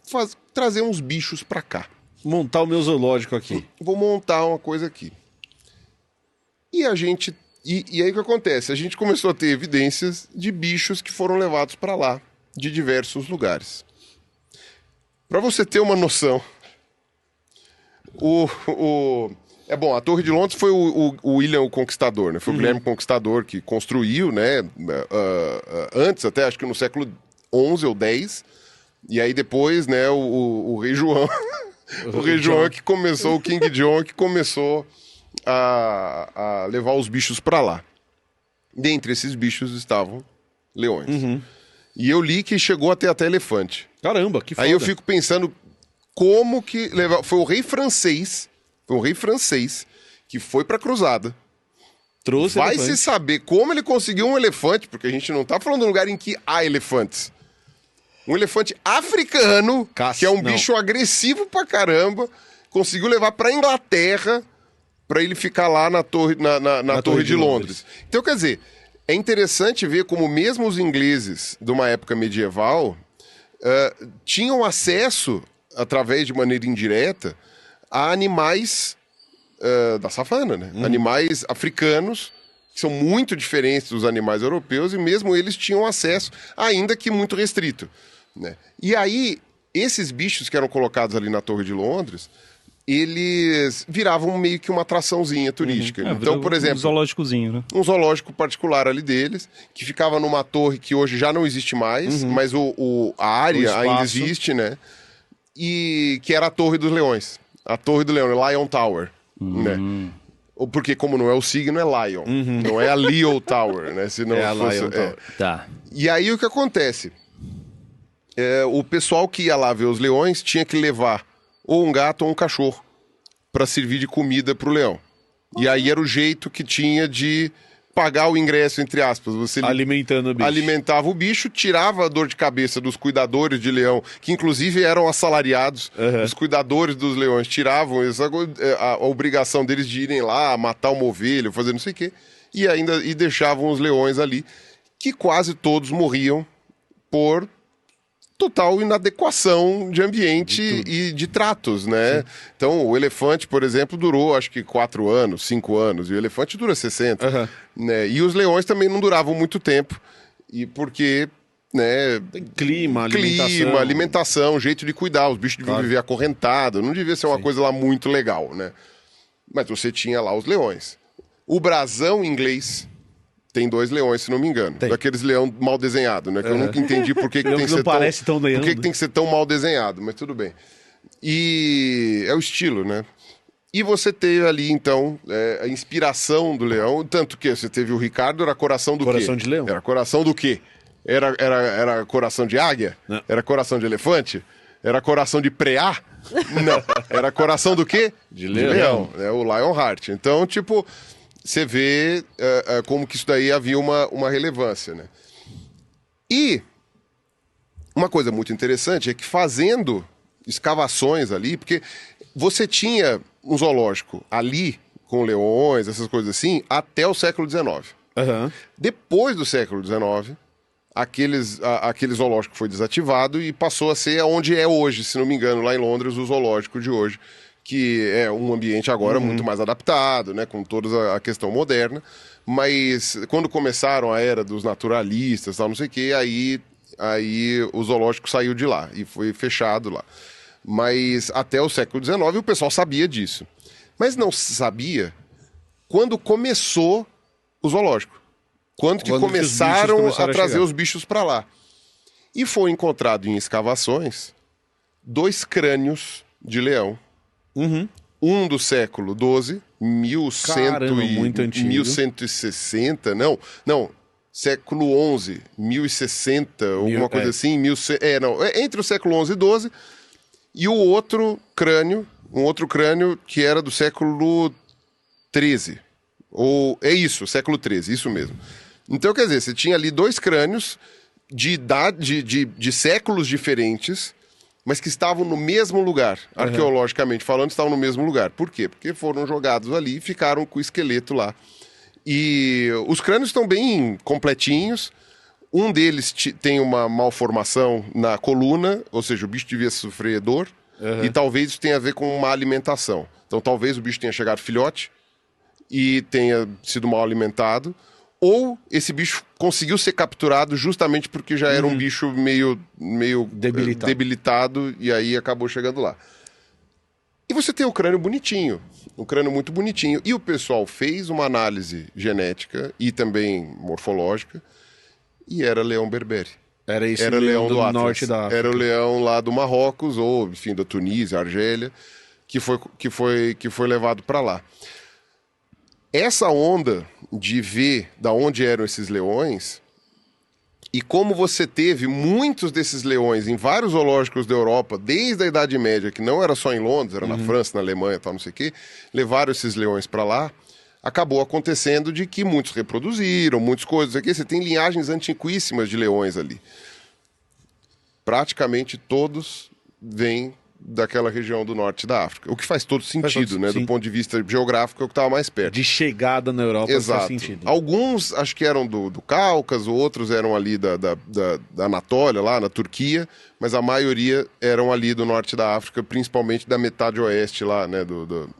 trazer uns bichos pra cá. Montar o meu zoológico aqui. Vou montar uma coisa aqui. E a gente... E aí o que acontece? A gente começou a ter evidências de bichos que foram levados pra lá, de diversos lugares. Pra você ter uma noção, a Torre de Londres foi o William o Conquistador, né? Foi o Guilherme Conquistador que construiu, né? Antes, até acho que no século XI ou X. E aí depois, né, o Rei João... o Rei João que começou, o King John que começou a levar os bichos pra lá. Dentre esses bichos estavam leões. E eu li que chegou a ter até elefante. Caramba, que foda. Aí eu fico pensando como que... Foi o rei francês que foi pra cruzada. Trouxe Vai elefante. se saber como ele conseguiu um elefante, porque a gente não tá falando de um lugar em que há elefantes. Um elefante africano, Caça, que é um não. bicho agressivo pra caramba, conseguiu levar pra Inglaterra pra ele ficar lá na Torre de Londres. Então, quer dizer, é interessante ver como mesmo os ingleses de uma época medieval tinham acesso, através de maneira indireta, a animais da savana, né? Animais africanos, que são muito diferentes dos animais europeus, e mesmo eles tinham acesso, ainda que muito restrito, né? E aí, esses bichos que eram colocados ali na Torre de Londres, eles viravam meio que uma atraçãozinha turística. Então, por exemplo... Um zoológicozinho, né? Um zoológico particular ali deles, que ficava numa torre que hoje já não existe mais, mas a área ainda existe, né? E que era a Torre dos Leões. A Torre do Leão, Lion Tower, né? Porque como não é o signo, é Lion. Não é a Leo Tower, né? Se não É a fosse, Lion Tower. Tá. E aí o que acontece? O pessoal que ia lá ver os leões tinha que levar ou um gato ou um cachorro para servir de comida pro leão. E aí era o jeito que tinha de pagar o ingresso, entre aspas. Você Alimentando o bicho. alimentava o bicho, tirava a dor de cabeça dos cuidadores de leão, que inclusive eram assalariados. Os cuidadores dos leões tiravam a obrigação deles de irem lá, matar uma ovelha, fazer não sei o quê, e deixavam os leões ali, que quase todos morriam por total inadequação de ambiente e de tratos, né? Sim. Então, o elefante, por exemplo, durou acho que 4 anos, 5 anos, e o elefante dura 60. Né? E os leões também não duravam muito tempo, e porque... Né? Tem clima, alimentação, jeito de cuidar, os bichos deviam viver acorrentados, não devia ser uma coisa lá muito legal, né? Mas você tinha lá os leões. O brasão inglês... Tem 2 leões, se não me engano. Daqueles leão mal desenhado, né? Que eu nunca entendi por que tem que ser tão leão, por que tem que ser tão mal desenhado, mas tudo bem. E é o estilo, né? E você teve ali, então, a inspiração do leão, tanto que você teve o Ricardo, era coração do quê? Coração de leão. Era coração do quê? Era coração de águia? Não. Era coração de elefante? Era coração de preá? Não. Era coração do quê? De leão. É o Lionheart. Então, tipo... Você vê como que isso daí havia uma relevância, né? E uma coisa muito interessante é que fazendo escavações ali, porque você tinha um zoológico ali, com leões, essas coisas assim, até o século XIX. Depois do século XIX, aquele zoológico foi desativado e passou a ser onde é hoje, se não me engano, lá em Londres, o zoológico de hoje, que é um ambiente agora muito mais adaptado, né, com toda a questão moderna, mas quando começaram a era dos naturalistas, tal, não sei o quê, aí o zoológico saiu de lá e foi fechado lá. Mas até o século XIX o pessoal sabia disso. Mas não sabia quando começou o zoológico. Quando começaram a trazer os bichos para lá. E foi encontrado em escavações 2 crânios de leão. Um do século XII, muito antigo. 1160, não, século XI, 1060, alguma coisa assim, entre o século XI e XII, e um outro crânio que era do século XIII, século XIII, isso mesmo. Então, quer dizer, você tinha ali 2 crânios de idade, de séculos diferentes, mas que estavam no mesmo lugar, arqueologicamente falando, estavam no mesmo lugar. Por quê? Porque foram jogados ali e ficaram com o esqueleto lá. E os crânios estão bem completinhos. Um deles tem uma malformação na coluna, ou seja, o bicho devia sofrer dor, e talvez isso tenha a ver com má alimentação. Então talvez o bicho tenha chegado filhote e tenha sido mal alimentado, ou esse bicho conseguiu ser capturado justamente porque já era um bicho meio debilitado e aí acabou chegando lá. E você tem o crânio bonitinho, um crânio muito bonitinho. E o pessoal fez uma análise genética e também morfológica e era leão berbere. Era leão do norte da África. Era o leão lá do Marrocos ou, enfim, da Tunísia, Argélia, que foi levado para lá. Essa onda de ver da onde eram esses leões e como você teve muitos desses leões em vários zoológicos da Europa, desde a Idade Média, que não era só em Londres, era na França, na Alemanha, tal, não sei o quê, levaram esses leões para lá, acabou acontecendo de que muitos reproduziram, muitas coisas aqui. Você tem linhagens antiquíssimas de leões ali. praticamente todos vêm daquela região do norte da África. O que faz todo sentido, né? Sim. Do ponto de vista geográfico, é o que estava mais perto. De chegada na Europa Exato. faz sentido. Alguns acho que eram do Cáucaso, outros eram ali da Anatólia, lá na Turquia, mas a maioria eram ali do norte da África, principalmente da metade oeste lá, né?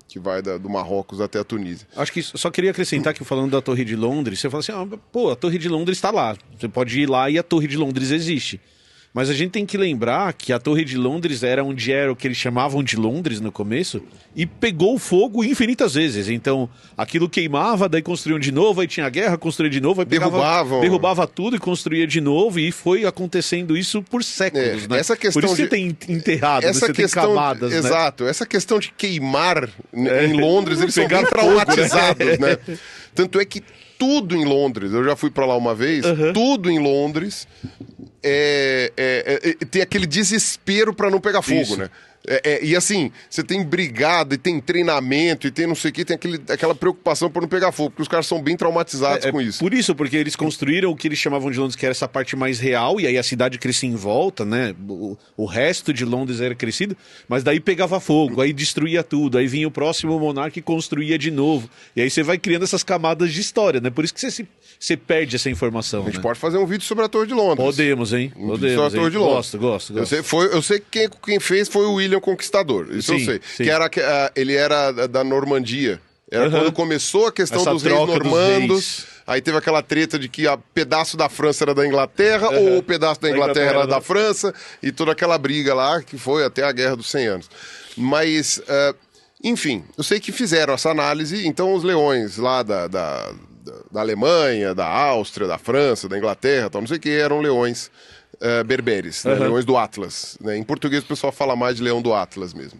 Que vai do Marrocos até a Tunísia. Acho que só queria acrescentar que falando da Torre de Londres, você fala assim, a Torre de Londres está lá. Você pode ir lá e a Torre de Londres existe. Mas a gente tem que lembrar que a Torre de Londres era onde era o que eles chamavam de Londres no começo e pegou fogo infinitas vezes. Então, aquilo queimava, daí construíam de novo, aí tinha guerra, construía de novo, aí derrubava tudo e construía de novo e foi acontecendo isso por séculos, né? Essa questão por isso que tem enterrado, essa você questão, tem camadas, né? exato, essa questão de queimar em Londres, eles são bem traumatizados, né? Tanto é que tudo em Londres, eu já fui pra lá uma vez, tudo em Londres tem aquele desespero pra não pegar fogo, Isso. né? E assim, você tem brigada e tem treinamento e tem não sei o que, tem aquela preocupação por não pegar fogo, porque os caras são bem traumatizados com isso. Por isso, porque eles construíram o que eles chamavam de Londres, que era essa parte mais real, e aí a cidade crescia em volta, né? O resto de Londres era crescido, mas daí pegava fogo, aí destruía tudo, aí vinha o próximo monarca e construía de novo. E aí você vai criando essas camadas de história, né? Por isso que você perde essa informação. A gente né? pode fazer um vídeo sobre a Torre de Londres. Podemos, hein? Sobre a Torre de Londres. Gosto. Eu sei que quem fez foi o William Conquistador. Isso eu Sim, sei. sim. Ele era da Normandia. Era quando começou a questão Essa dos reis troca dos normandos. reis. Aí teve aquela treta de que pedaço da França era da Inglaterra ou o pedaço da Inglaterra era da França. E toda aquela briga lá que foi até a Guerra dos 100 Anos. Mas, enfim, eu sei que fizeram essa análise. Então os leões lá da Alemanha, da Áustria, da França, da Inglaterra, tal, não sei o que, eram leões berberes, né? Leões do Atlas. Né? Em português o pessoal fala mais de leão do Atlas mesmo.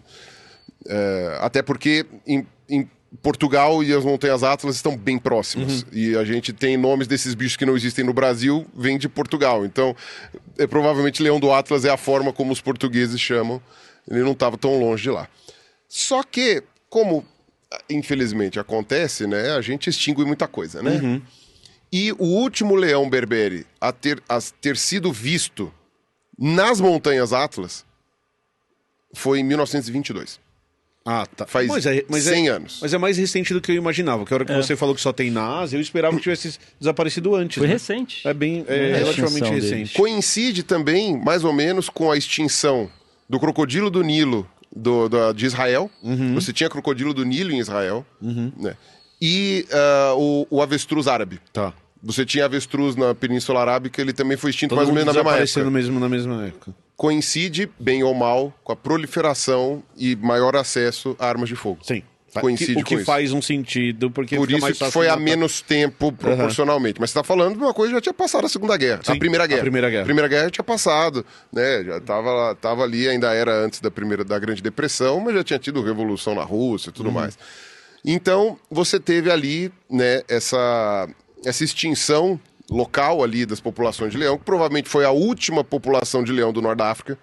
Até porque em Portugal e as Montanhas Atlas estão bem próximas. E a gente tem nomes desses bichos que não existem no Brasil, vêm de Portugal. Então, provavelmente leão do Atlas é a forma como os portugueses chamam. Ele não estava tão longe de lá. Só que, como infelizmente acontece, né? A gente extingue muita coisa, né? E o último leão berbere a ter sido visto nas Montanhas Atlas foi em 1922. Ah, tá. Faz 100 anos. Mas é mais recente do que eu imaginava. Que a hora que você falou que só tem na Ásia, eu esperava que tivesse desaparecido antes. Foi né? recente. É relativamente extinção recente. deles. Coincide também, mais ou menos, com a extinção do crocodilo do Nilo de Israel. Você tinha crocodilo do Nilo em Israel. Né? E o avestruz árabe. Tá. Você tinha avestruz na Península Arábica, ele também foi extinto Todo mais ou mundo menos na mesma época. desaparecendo na mesma época. Coincide, bem ou mal, com a proliferação e maior acesso a armas de fogo. Sim. Coincide o que com isso. faz um sentido, porque Por fica isso mais que fácil foi de há matar. menos tempo proporcionalmente. Mas você está falando de uma coisa que já tinha passado a Segunda Guerra. Sim, a Primeira Guerra. a Primeira Guerra. A Primeira Guerra tinha passado, né? Já tava ali, ainda era antes da Grande Depressão, mas já tinha tido revolução na Rússia e tudo mais. Então, você teve ali, né, essa extinção local ali das populações de leão, que provavelmente foi a última população de leão do norte da África.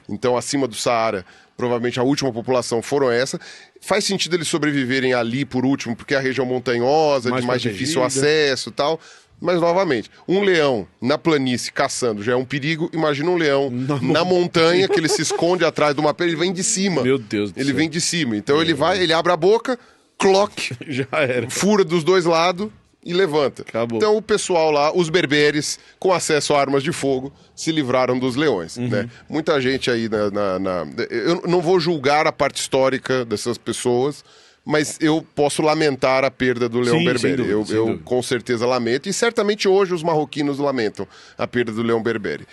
Então, acima do Saara, provavelmente a última população foram essa. Faz sentido eles sobreviverem ali por último, porque é a região montanhosa, de mais difícil acesso e tal. Mas, novamente, um leão na planície caçando já é um perigo. Imagina um leão na montanha, que ele se esconde atrás de uma pedra, ele vem de cima. Meu Deus do Ele céu. vem de cima. Então ele abre a boca, cloque, Já era. fura dos dois lados e levanta. Acabou. Então o pessoal lá, os berberes, com acesso a armas de fogo, se livraram dos leões. Né? Muita gente aí eu não vou julgar a parte histórica dessas pessoas, mas eu posso lamentar a perda do leão Sim, berbere. sem dúvida, sem Eu dúvida. com certeza lamento, e certamente hoje os marroquinos lamentam a perda do leão berbere.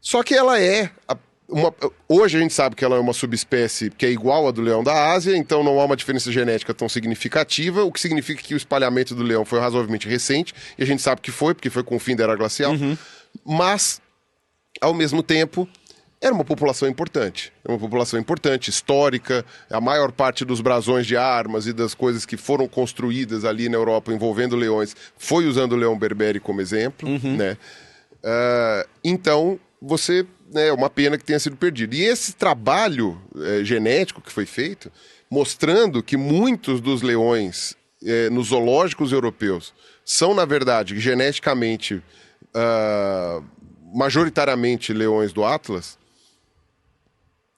Só que ela hoje a gente sabe que ela é uma subespécie que é igual à do leão da Ásia, então não há uma diferença genética tão significativa, o que significa que o espalhamento do leão foi razoavelmente recente, e a gente sabe que foi, porque foi com o fim da Era Glacial, mas, ao mesmo tempo, era uma população importante. É uma população importante, histórica, a maior parte dos brasões de armas e das coisas que foram construídas ali na Europa envolvendo leões foi usando o leão berbere como exemplo, né? Então, é uma pena que tenha sido perdido. E esse trabalho genético que foi feito, mostrando que muitos dos leões nos zoológicos europeus são, na verdade, geneticamente majoritariamente leões do Atlas,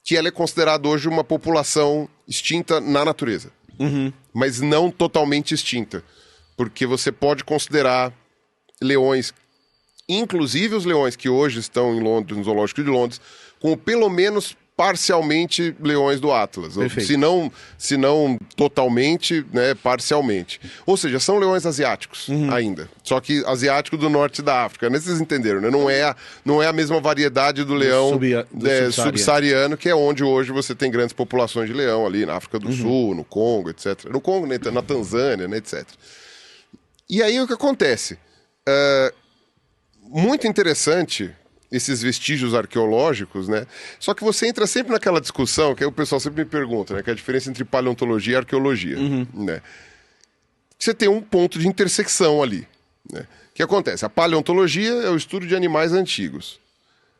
que ela é considerada hoje uma população extinta na natureza. Mas não totalmente extinta. Porque você pode considerar leões, inclusive os leões que hoje estão em Londres, no Zoológico de Londres, como pelo menos parcialmente leões do Atlas. Se não totalmente, né, parcialmente. Ou seja, são leões asiáticos ainda. Só que asiático do norte da África. Né? Vocês entenderam, né? Não é a mesma variedade do leão subsaariano, que é onde hoje você tem grandes populações de leão ali na África do Sul, no Congo, etc. No Congo, na Tanzânia, né, etc. E aí o que acontece? Muito interessante esses vestígios arqueológicos, né? Só que você entra sempre naquela discussão, que aí o pessoal sempre me pergunta, né? Que é a diferença entre paleontologia e arqueologia, né? Você tem um ponto de intersecção ali, né? O que acontece? A paleontologia é o estudo de animais antigos.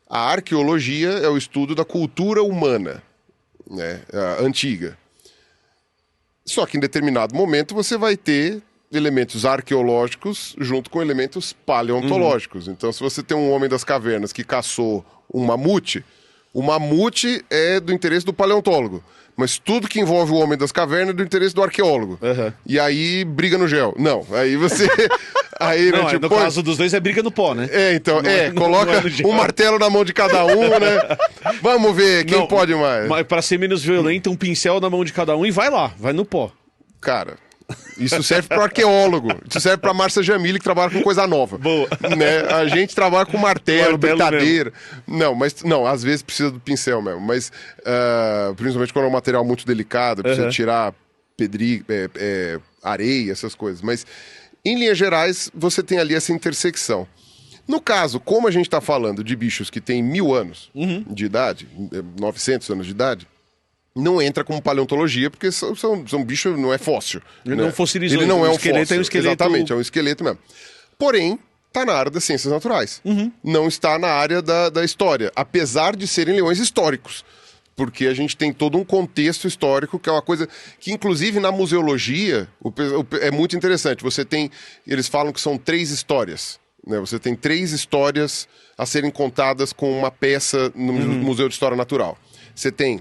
A arqueologia é o estudo da cultura humana, né? Antiga. Só que em determinado momento você vai ter elementos arqueológicos junto com elementos paleontológicos. Então, se você tem um homem das cavernas que caçou um mamute, o mamute é do interesse do paleontólogo. Mas tudo que envolve o homem das cavernas é do interesse do arqueólogo. E aí, briga no gel. Não, aí você... Aí, não, né, tipo, no caso dos dois é briga no pó, né? Então, coloca um martelo na mão de cada um, né? Vamos ver quem pode mais. Mas pra ser menos violento, um pincel na mão de cada um e vai lá, vai no pó. Cara... Isso serve para o arqueólogo, isso serve para a Márcia Jamile, que trabalha com coisa nova. Boa. Né? A gente trabalha com martelo brincadeira. Não, às vezes precisa do pincel mesmo. Mas, principalmente quando é um material muito delicado, precisa tirar areia, essas coisas. Mas, em linhas gerais, você tem ali essa intersecção. No caso, como a gente está falando de bichos que têm 1000 anos de idade, 900 anos de idade, não entra como paleontologia, porque são bichos, não é fóssil. Ele né? não fossilizou. Ele não é um esqueleto, fóssil. É um esqueleto... Exatamente, é um esqueleto mesmo. Porém, está na área das ciências naturais. Não está na área da história, apesar de serem leões históricos. Porque a gente tem todo um contexto histórico, que é uma coisa que, inclusive, na museologia, é muito interessante. Eles falam que são 3 histórias. Né? Você tem 3 histórias a serem contadas com uma peça no Museu de História Natural. Você tem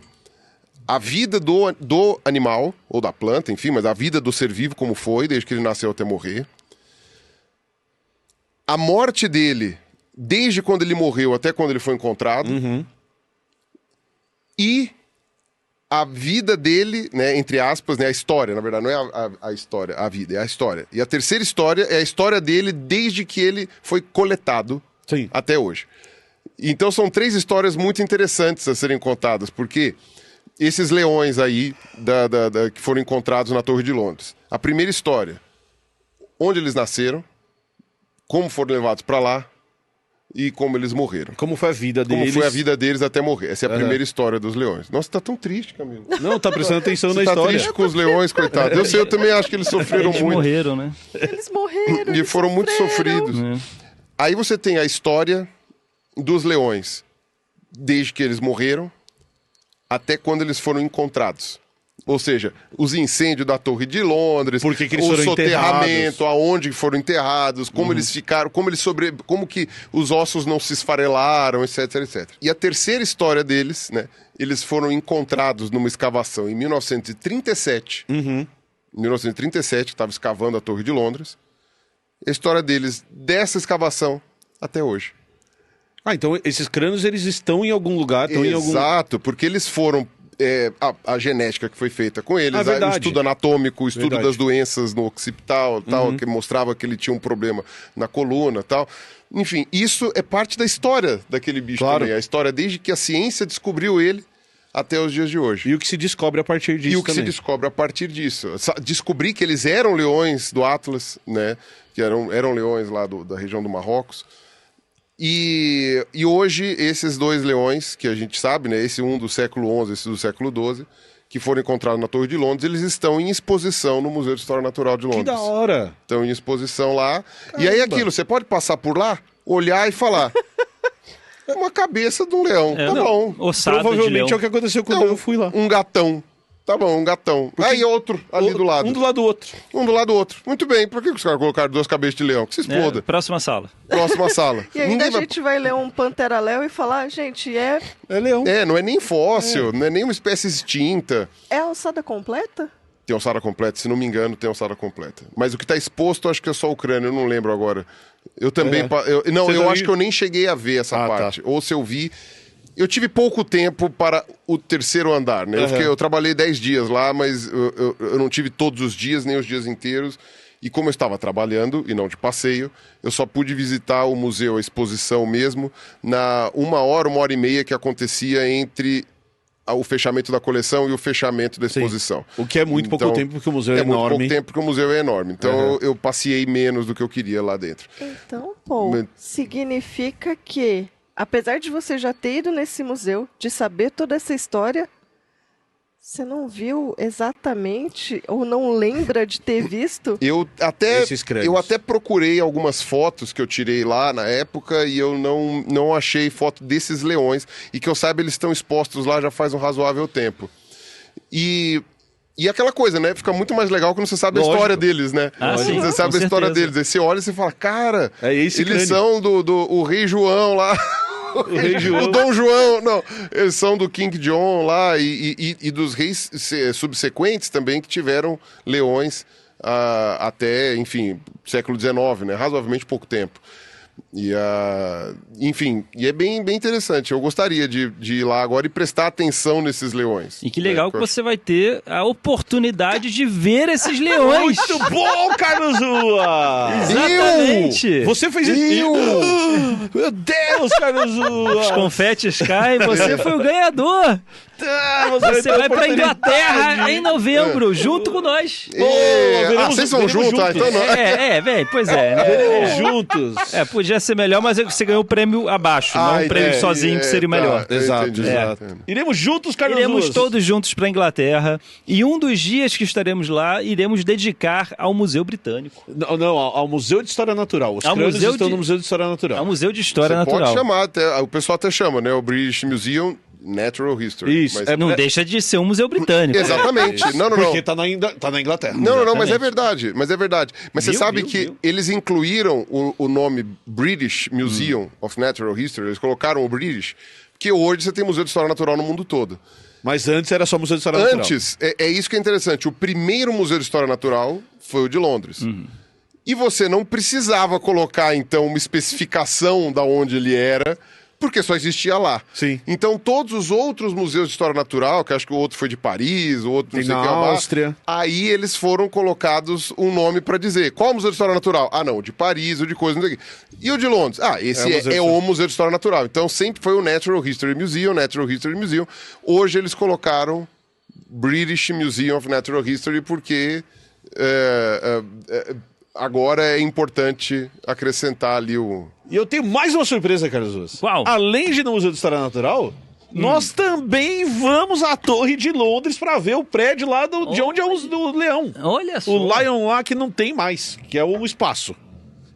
a vida do animal, ou da planta, enfim, mas a vida do ser vivo como foi, desde que ele nasceu até morrer. A morte dele, desde quando ele morreu até quando ele foi encontrado. E a vida dele, né, entre aspas, né, a história, na verdade, não é a história, a vida, é a história. E a terceira história é a história dele desde que ele foi coletado até hoje. Então são 3 histórias muito interessantes a serem contadas, porque... Esses leões aí que foram encontrados na Torre de Londres. A primeira história, onde eles nasceram, como foram levados para lá e como eles morreram. Como foi a vida deles. Como foi a vida deles até morrer. Essa é a primeira história dos leões. Nossa, tá tão triste, Camilo. Não, tá prestando atenção na tá história. Tá triste com os leões, coitado. Eu também acho que eles sofreram eles muito. Morreram, né? Eles morreram. E foram muito sofridos. É. Aí você tem a história dos leões, desde que eles morreram até quando eles foram encontrados. Ou seja, os incêndios da Torre de Londres, o soterramento, aonde foram enterrados, como eles ficaram, como que os ossos não se esfarelaram, etc, etc. E a terceira história deles, né? Eles foram encontrados numa escavação em 1937. Em 1937, estava escavando a Torre de Londres. A história deles, dessa escavação até hoje. Então esses crânios, eles estão em algum lugar? Exato, porque eles foram... a genética que foi feita com eles, o estudo anatômico, o estudo das doenças no occipital, tal, que mostrava que ele tinha um problema na coluna, tal. Enfim, isso é parte da história daquele bicho também. A história desde que a ciência descobriu ele até os dias de hoje. E o que se descobre a partir disso Descobrir que eles eram leões do Atlas, né? Que eram leões lá da região do Marrocos. E hoje, esses 2 leões, que a gente sabe, né, esse um do século XI, esse do século XII, que foram encontrados na Torre de Londres, eles estão em exposição no Museu de História Natural de Londres. Que da hora! Estão em exposição lá. Caramba. E aí você pode passar por lá, olhar e falar... É uma cabeça de um leão, bom. Provavelmente é o que aconteceu quando eu fui lá. Um gatão. Tá bom, um gatão. Aí outro ali do lado. Um do lado do outro. Um do lado do outro. Muito bem. Por que os caras colocaram 2 cabeças de leão? Que se exploda. Próxima sala. Próxima sala. E ainda Ninguém a gente vai ler um Pantera-Léo e falar, gente, É leão. não é nem fóssil, não é nem uma espécie extinta. é a ossada completa? Tem ossada completa, se não me engano, tem ossada completa. Mas o que tá exposto, acho que é só o crânio, eu não lembro agora. Eu também... Eu também- acho que eu nem cheguei a ver essa parte. Ou se eu vi... Eu tive pouco tempo para o 3º andar, né? Eu trabalhei 10 dias lá, mas eu não tive todos os dias, nem os dias inteiros. E como eu estava trabalhando, e não de passeio, eu só pude visitar o museu, a exposição mesmo, na 1 hora e meia que acontecia entre o fechamento da coleção e o fechamento da exposição. O que é muito pouco tempo, porque o museu é muito enorme. pouco tempo, porque o museu é enorme. Então eu passeei menos do que eu queria lá dentro. Então, Paul, significa que, apesar de você já ter ido nesse museu, de saber toda essa história, você não viu exatamente, ou não lembra de ter visto? Eu até Esses crânios. procurei algumas fotos que eu tirei lá na época e eu não achei foto desses leões. E que eu saiba, eles estão expostos lá já faz um razoável tempo. E aquela coisa, né? Fica muito mais legal quando você sabe a história deles, né? Sim, Você sabe com a história certeza. deles. Aí você olha e você fala, cara, esse eles crânio. são do rei João lá. O Dom João, não. Eles são do King John lá e dos reis subsequentes também que tiveram leões até, enfim, século XIX, né? Razoavelmente pouco tempo. Enfim, e é bem interessante. Eu gostaria de ir lá agora e prestar atenção nesses leões. E que legal que eu você vai ter a oportunidade de ver esses leões. Muito bom, Carlos Rua! Exatamente. Você fez isso. Meu Deus, Carlos Rua! Os confetes caem, você foi o ganhador. Você vai pra Inglaterra em novembro, junto com nós. vocês são juntos? Então não. Velho, pois é. Né? Veremos juntos. Podia ser melhor, mas você ganhou o prêmio abaixo, não o prêmio sozinho, que seria melhor. Exato. Iremos juntos, Carlos Iremos Ruas. todos juntos pra Inglaterra, e um dos dias que estaremos lá, iremos dedicar ao Museu Britânico. Não, ao Museu de História Natural. Os Ao crânios Museu estão de- no Museu de História Natural. Ao Museu de História Você Natural. pode chamar, o pessoal até chama, né? O British Museum Natural History. Isso, Mas- Não deixa de ser um museu britânico. Exatamente. Não. Porque tá na Inglaterra. Não, mas é Exatamente. verdade. Mas você sabe Viu? que eles incluíram o nome British Museum of Natural History, eles colocaram o British, porque hoje você tem Museu de História Natural no mundo todo. Mas antes era só Museu de História Natural. Antes, é isso que é interessante, o primeiro Museu de História Natural foi o de Londres. E você não precisava colocar, então, uma especificação da onde ele era, porque só existia lá. Sim. Então, todos os outros museus de história natural, que acho que o outro foi de Paris, o outro não Tem sei o na que lá, Áustria. aí eles foram colocados um nome pra dizer. Qual museu de história natural? Ah, não, o de Paris, o de coisa, não sei o quê. E o de Londres? Ah, esse é o Museu de História Natural. Então, sempre foi o Natural History Museum. Hoje eles colocaram British Museum of Natural History porque agora é importante acrescentar ali o... E eu tenho mais uma surpresa, Carlos Ruas. Qual? Além de ir no Museu de História Natural, nós também vamos à Torre de Londres pra ver o prédio lá de onde é o do leão. Olha só. O Lion lá que não tem mais, que é o espaço.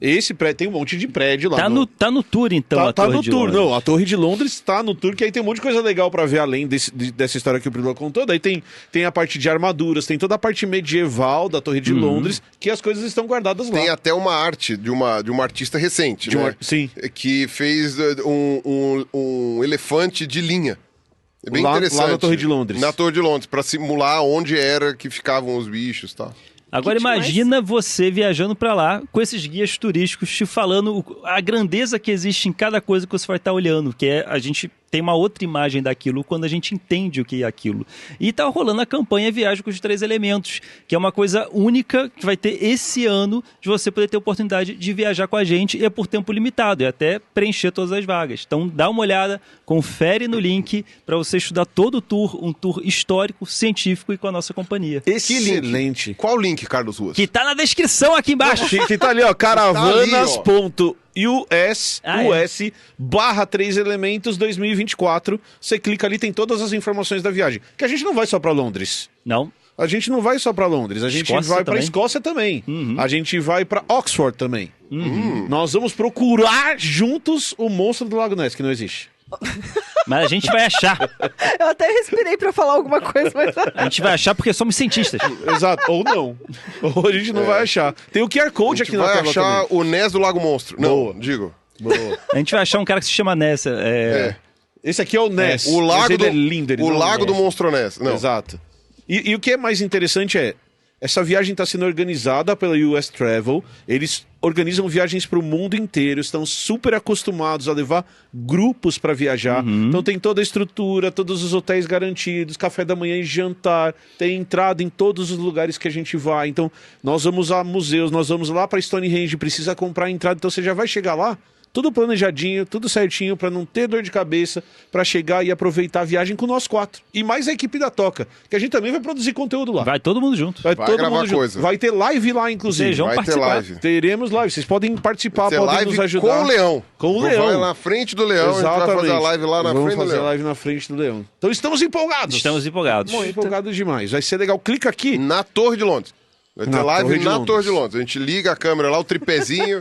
Esse prédio, tem um monte de prédio lá. Tá no tour, então, a Tá Torre no de tour, Londres. não. A Torre de Londres tá no tour, que aí tem um monte de coisa legal pra ver além dessa história que o Bruno contou. Daí tem a parte de armaduras, tem toda a parte medieval da Torre de Londres, que as coisas estão guardadas lá. Tem até uma arte de uma artista recente, né? Sim. Que fez um elefante de linha. É bem Lá interessante. na Torre de Londres. Na Torre de Londres, pra simular onde era que ficavam os bichos e tal. Agora Que demais. imagina você viajando pra lá com esses guias turísticos te falando a grandeza que existe em cada coisa que você vai estar olhando, que é a gente tem uma outra imagem daquilo quando a gente entende o que é aquilo. E tá rolando a campanha Viagem com os 3 Elementos, que é uma coisa única que vai ter esse ano de você poder ter a oportunidade de viajar com a gente e é por tempo limitado, e até preencher todas as vagas. Então dá uma olhada, confere no link para você estudar todo o tour, um tour histórico, científico e com a nossa companhia. Excelente. Qual link, Carlos Ruas? Que tá na descrição aqui embaixo. Que tá ali, ó, caravanas.us/3 elementos 2024. Você clica ali, tem todas as informações da viagem. Que a gente não vai só pra Londres. Não. A gente não vai só pra Londres, a gente Escócia vai pra também. Escócia também. A gente vai pra Oxford também. Nós vamos procurar juntos o monstro do Lago Ness, que não existe. Mas a gente vai achar. Eu até respirei pra falar alguma coisa, mas... A gente vai achar porque somos cientistas. Exato, ou não. Ou a gente não vai achar. Tem o QR Code aqui na vai tela achar também. o Ness do Lago Monstro. Não, Boa. digo. Boa. A gente vai achar um cara que se chama Nessa. Esse aqui é o Ness. O lago, Mas do, ele é lindo. Ele o não é lago do Ness. Monstro Ness. Não. Exato. E o que é mais interessante é, essa viagem está sendo organizada pela US Travel, eles organizam viagens para o mundo inteiro, estão super acostumados a levar grupos para viajar, então tem toda a estrutura, todos os hotéis garantidos, café da manhã e jantar, tem entrada em todos os lugares que a gente vai, então nós vamos a museus, nós vamos lá para Stonehenge, precisa comprar a entrada, então você já vai chegar lá, tudo planejadinho, tudo certinho, para não ter dor de cabeça, para chegar e aproveitar a viagem com nós 4. E mais a equipe da Toca, que a gente também vai produzir conteúdo lá. Vai todo mundo junto. Vai todo gravar mundo junto. coisa. Vai ter live lá, inclusive. Sejam Vai ter participar. live. Teremos live. Vocês podem participar, Ter podem live nos ajudar. com o Leão. Com o Vai Leão. na frente do Leão, a gente vai fazer a live lá na Vamos frente do fazer a Leão. live na frente do Leão. Então estamos empolgados. Estamos empolgados. Muito empolgados demais. Vai ser legal. Clica aqui. Na Torre de Londres. Vai ter Na live Torre de na Londres. Torre de Londres. A gente liga a câmera lá, o tripézinho.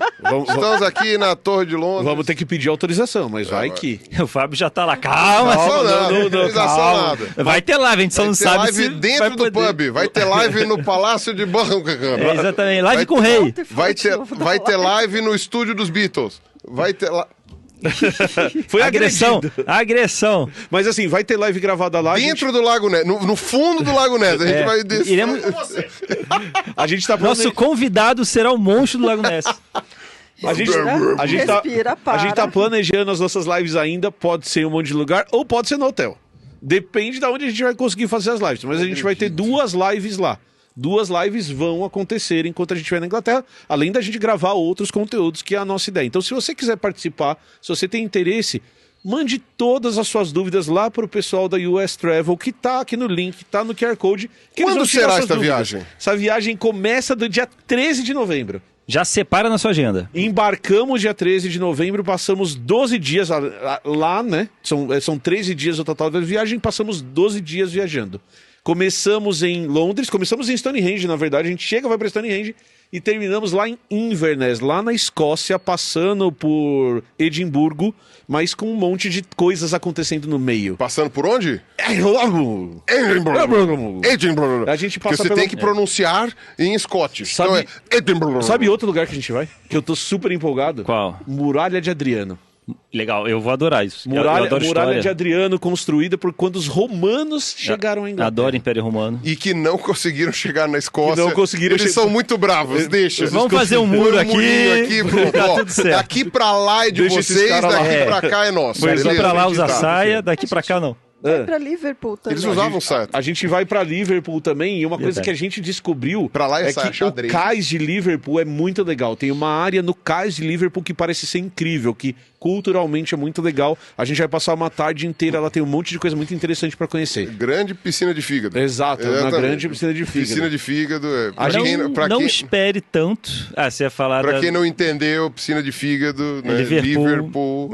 Estamos aqui na Torre de Londres. Vamos ter que pedir autorização, mas vai que. O Fábio já tá lá. Calma. Autorização nada, não, autorização calma. nada. Vai ter live, a gente só Vai não ter sabe live se dentro vai do poder. pub. Vai ter live no Palácio de Buckingham. Exatamente. Live Vai com o rei. Vai ter live no estúdio dos Beatles. Vai ter Foi Agressão. agredido. Agressão. Mas assim, vai ter live gravada lá. dentro do Lago Ness, no fundo do Lago Ness. A gente vai descer. Iremos... A gente tá Nosso convidado será o monstro do Lago Ness. A gente Respira, para. tá planejando as nossas lives ainda. Pode ser em um monte de lugar ou pode ser no hotel. Depende de onde a gente vai conseguir fazer as lives. Mas a gente vai ter 2 lives lá. 2 lives vão acontecer enquanto a gente estiver na Inglaterra, além da gente gravar outros conteúdos, que é a nossa ideia. Então, se você quiser participar, se você tem interesse, mande todas as suas dúvidas lá para o pessoal da US Travel, que tá aqui no link, tá no QR Code. Que eles Quando vão tirar será suas esta dúvidas. viagem? Essa viagem começa do dia 13 de novembro. Já separa na sua agenda. Embarcamos dia 13 de novembro, passamos 12 dias lá, né? São 13 dias o total da viagem, passamos 12 dias viajando. Começamos em Londres, começamos em Stonehenge, na verdade, a gente chega, vai para Stonehenge e terminamos lá em Inverness, lá na Escócia, passando por Edimburgo, mas com um monte de coisas acontecendo no meio. Passando por onde? Edimburgo. Edinburgh. A gente Porque passa você pelo- tem que pronunciar em Scottish. Sabe- Então é Edinburgh. Sabe outro lugar que a gente vai? Que eu tô super empolgado? Qual? Muralha de Adriano. Legal, eu vou adorar isso. Eu Muralha adoro de história. Adriano, construída por quando os romanos chegaram à Inglaterra. Adoro Império Romano. E que não conseguiram chegar na Escócia. Que não conseguiram Eles chegar- são muito bravos, deixa. Vamos fazer um Põe muro murinho aqui. pronto. Tá Ó, tudo certo. daqui pra lá é de Deixa esses vocês, caras lá. daqui pra cá é nosso. Daqui beleza? pra lá usa Tá. saia, daqui pra cá não. Vai pra Liverpool também. Eles usavam saia. A gente vai pra Liverpool também, e uma coisa Verdade. que a gente descobriu Pra lá é é saia que xadrez. o cais de Liverpool é muito legal. Tem uma área no cais de Liverpool que parece ser incrível, que culturalmente é muito legal. A gente vai passar uma tarde inteira, ela tem um monte de coisa muito interessante pra conhecer. Grande piscina de fígado. Exato, uma Exatamente. grande piscina de fígado. Piscina de fígado. Não espere tanto. Ah, você ia falar Pra da... quem não entendeu, piscina de fígado, né? Liverpool.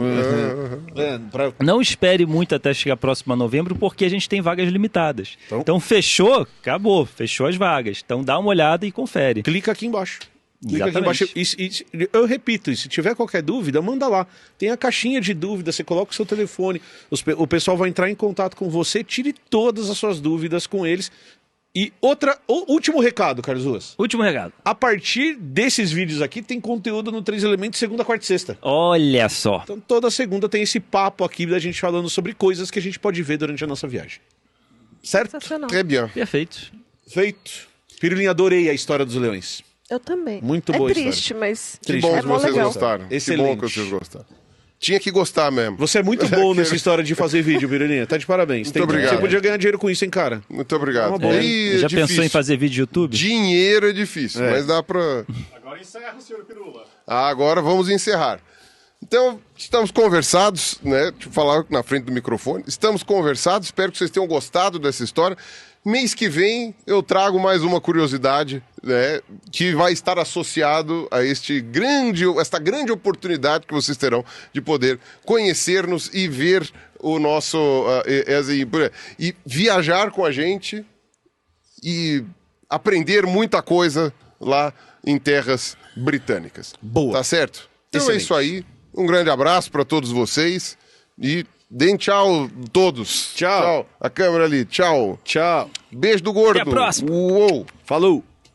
Não espere muito até chegar próximo a novembro, porque a gente tem vagas limitadas. Então fechou, acabou. Fechou as vagas. Então dá uma olhada e confere. Clica aqui embaixo. Clica aqui Exatamente. embaixo. Eu repito, e se tiver qualquer dúvida, manda lá. Tem a caixinha de dúvidas, você coloca o seu telefone, o pessoal vai entrar em contato com você, tire todas as suas dúvidas com eles. E último recado, Carlos Ruas. Último recado. A partir desses vídeos aqui, tem conteúdo no 3 Elementos segunda, quarta e sexta. Olha só. Então toda segunda tem esse papo aqui da gente falando sobre coisas que a gente pode ver durante a nossa viagem. Certo? Sensacional. É bien. Perfeito. Feito. Pirulinha, adorei a história dos leões. Eu também. Muito é boa a triste, mas Que Triste. bom é que mó vocês legal. gostaram. Excelente. Que bom que vocês gostaram. Tinha que gostar mesmo. Você é muito bom nessa história de fazer vídeo, Pirulinha. Tá de parabéns. Muito obrigado. Você podia ganhar dinheiro com isso, hein, cara? Muito obrigado. Uma boa. E Já é difícil. pensou em fazer vídeo YouTube? Dinheiro é difícil, mas dá pra... Agora encerra o senhor Pirula. Agora vamos encerrar. Então, estamos conversados, né? Deixa eu falar na frente do microfone. Estamos conversados, espero que vocês tenham gostado dessa história. Mês que vem eu trago mais uma curiosidade, né? Que vai estar associado a esta grande oportunidade que vocês terão de poder conhecer-nos e ver o nosso... e viajar com a gente e aprender muita coisa lá em terras britânicas. Boa. Tá certo? Então Excelente. é isso aí. Um grande abraço para todos vocês e Deem tchau todos. Tchau. A câmera ali, tchau. Tchau. Beijo do gordo. Até a próxima. Uou. Falou.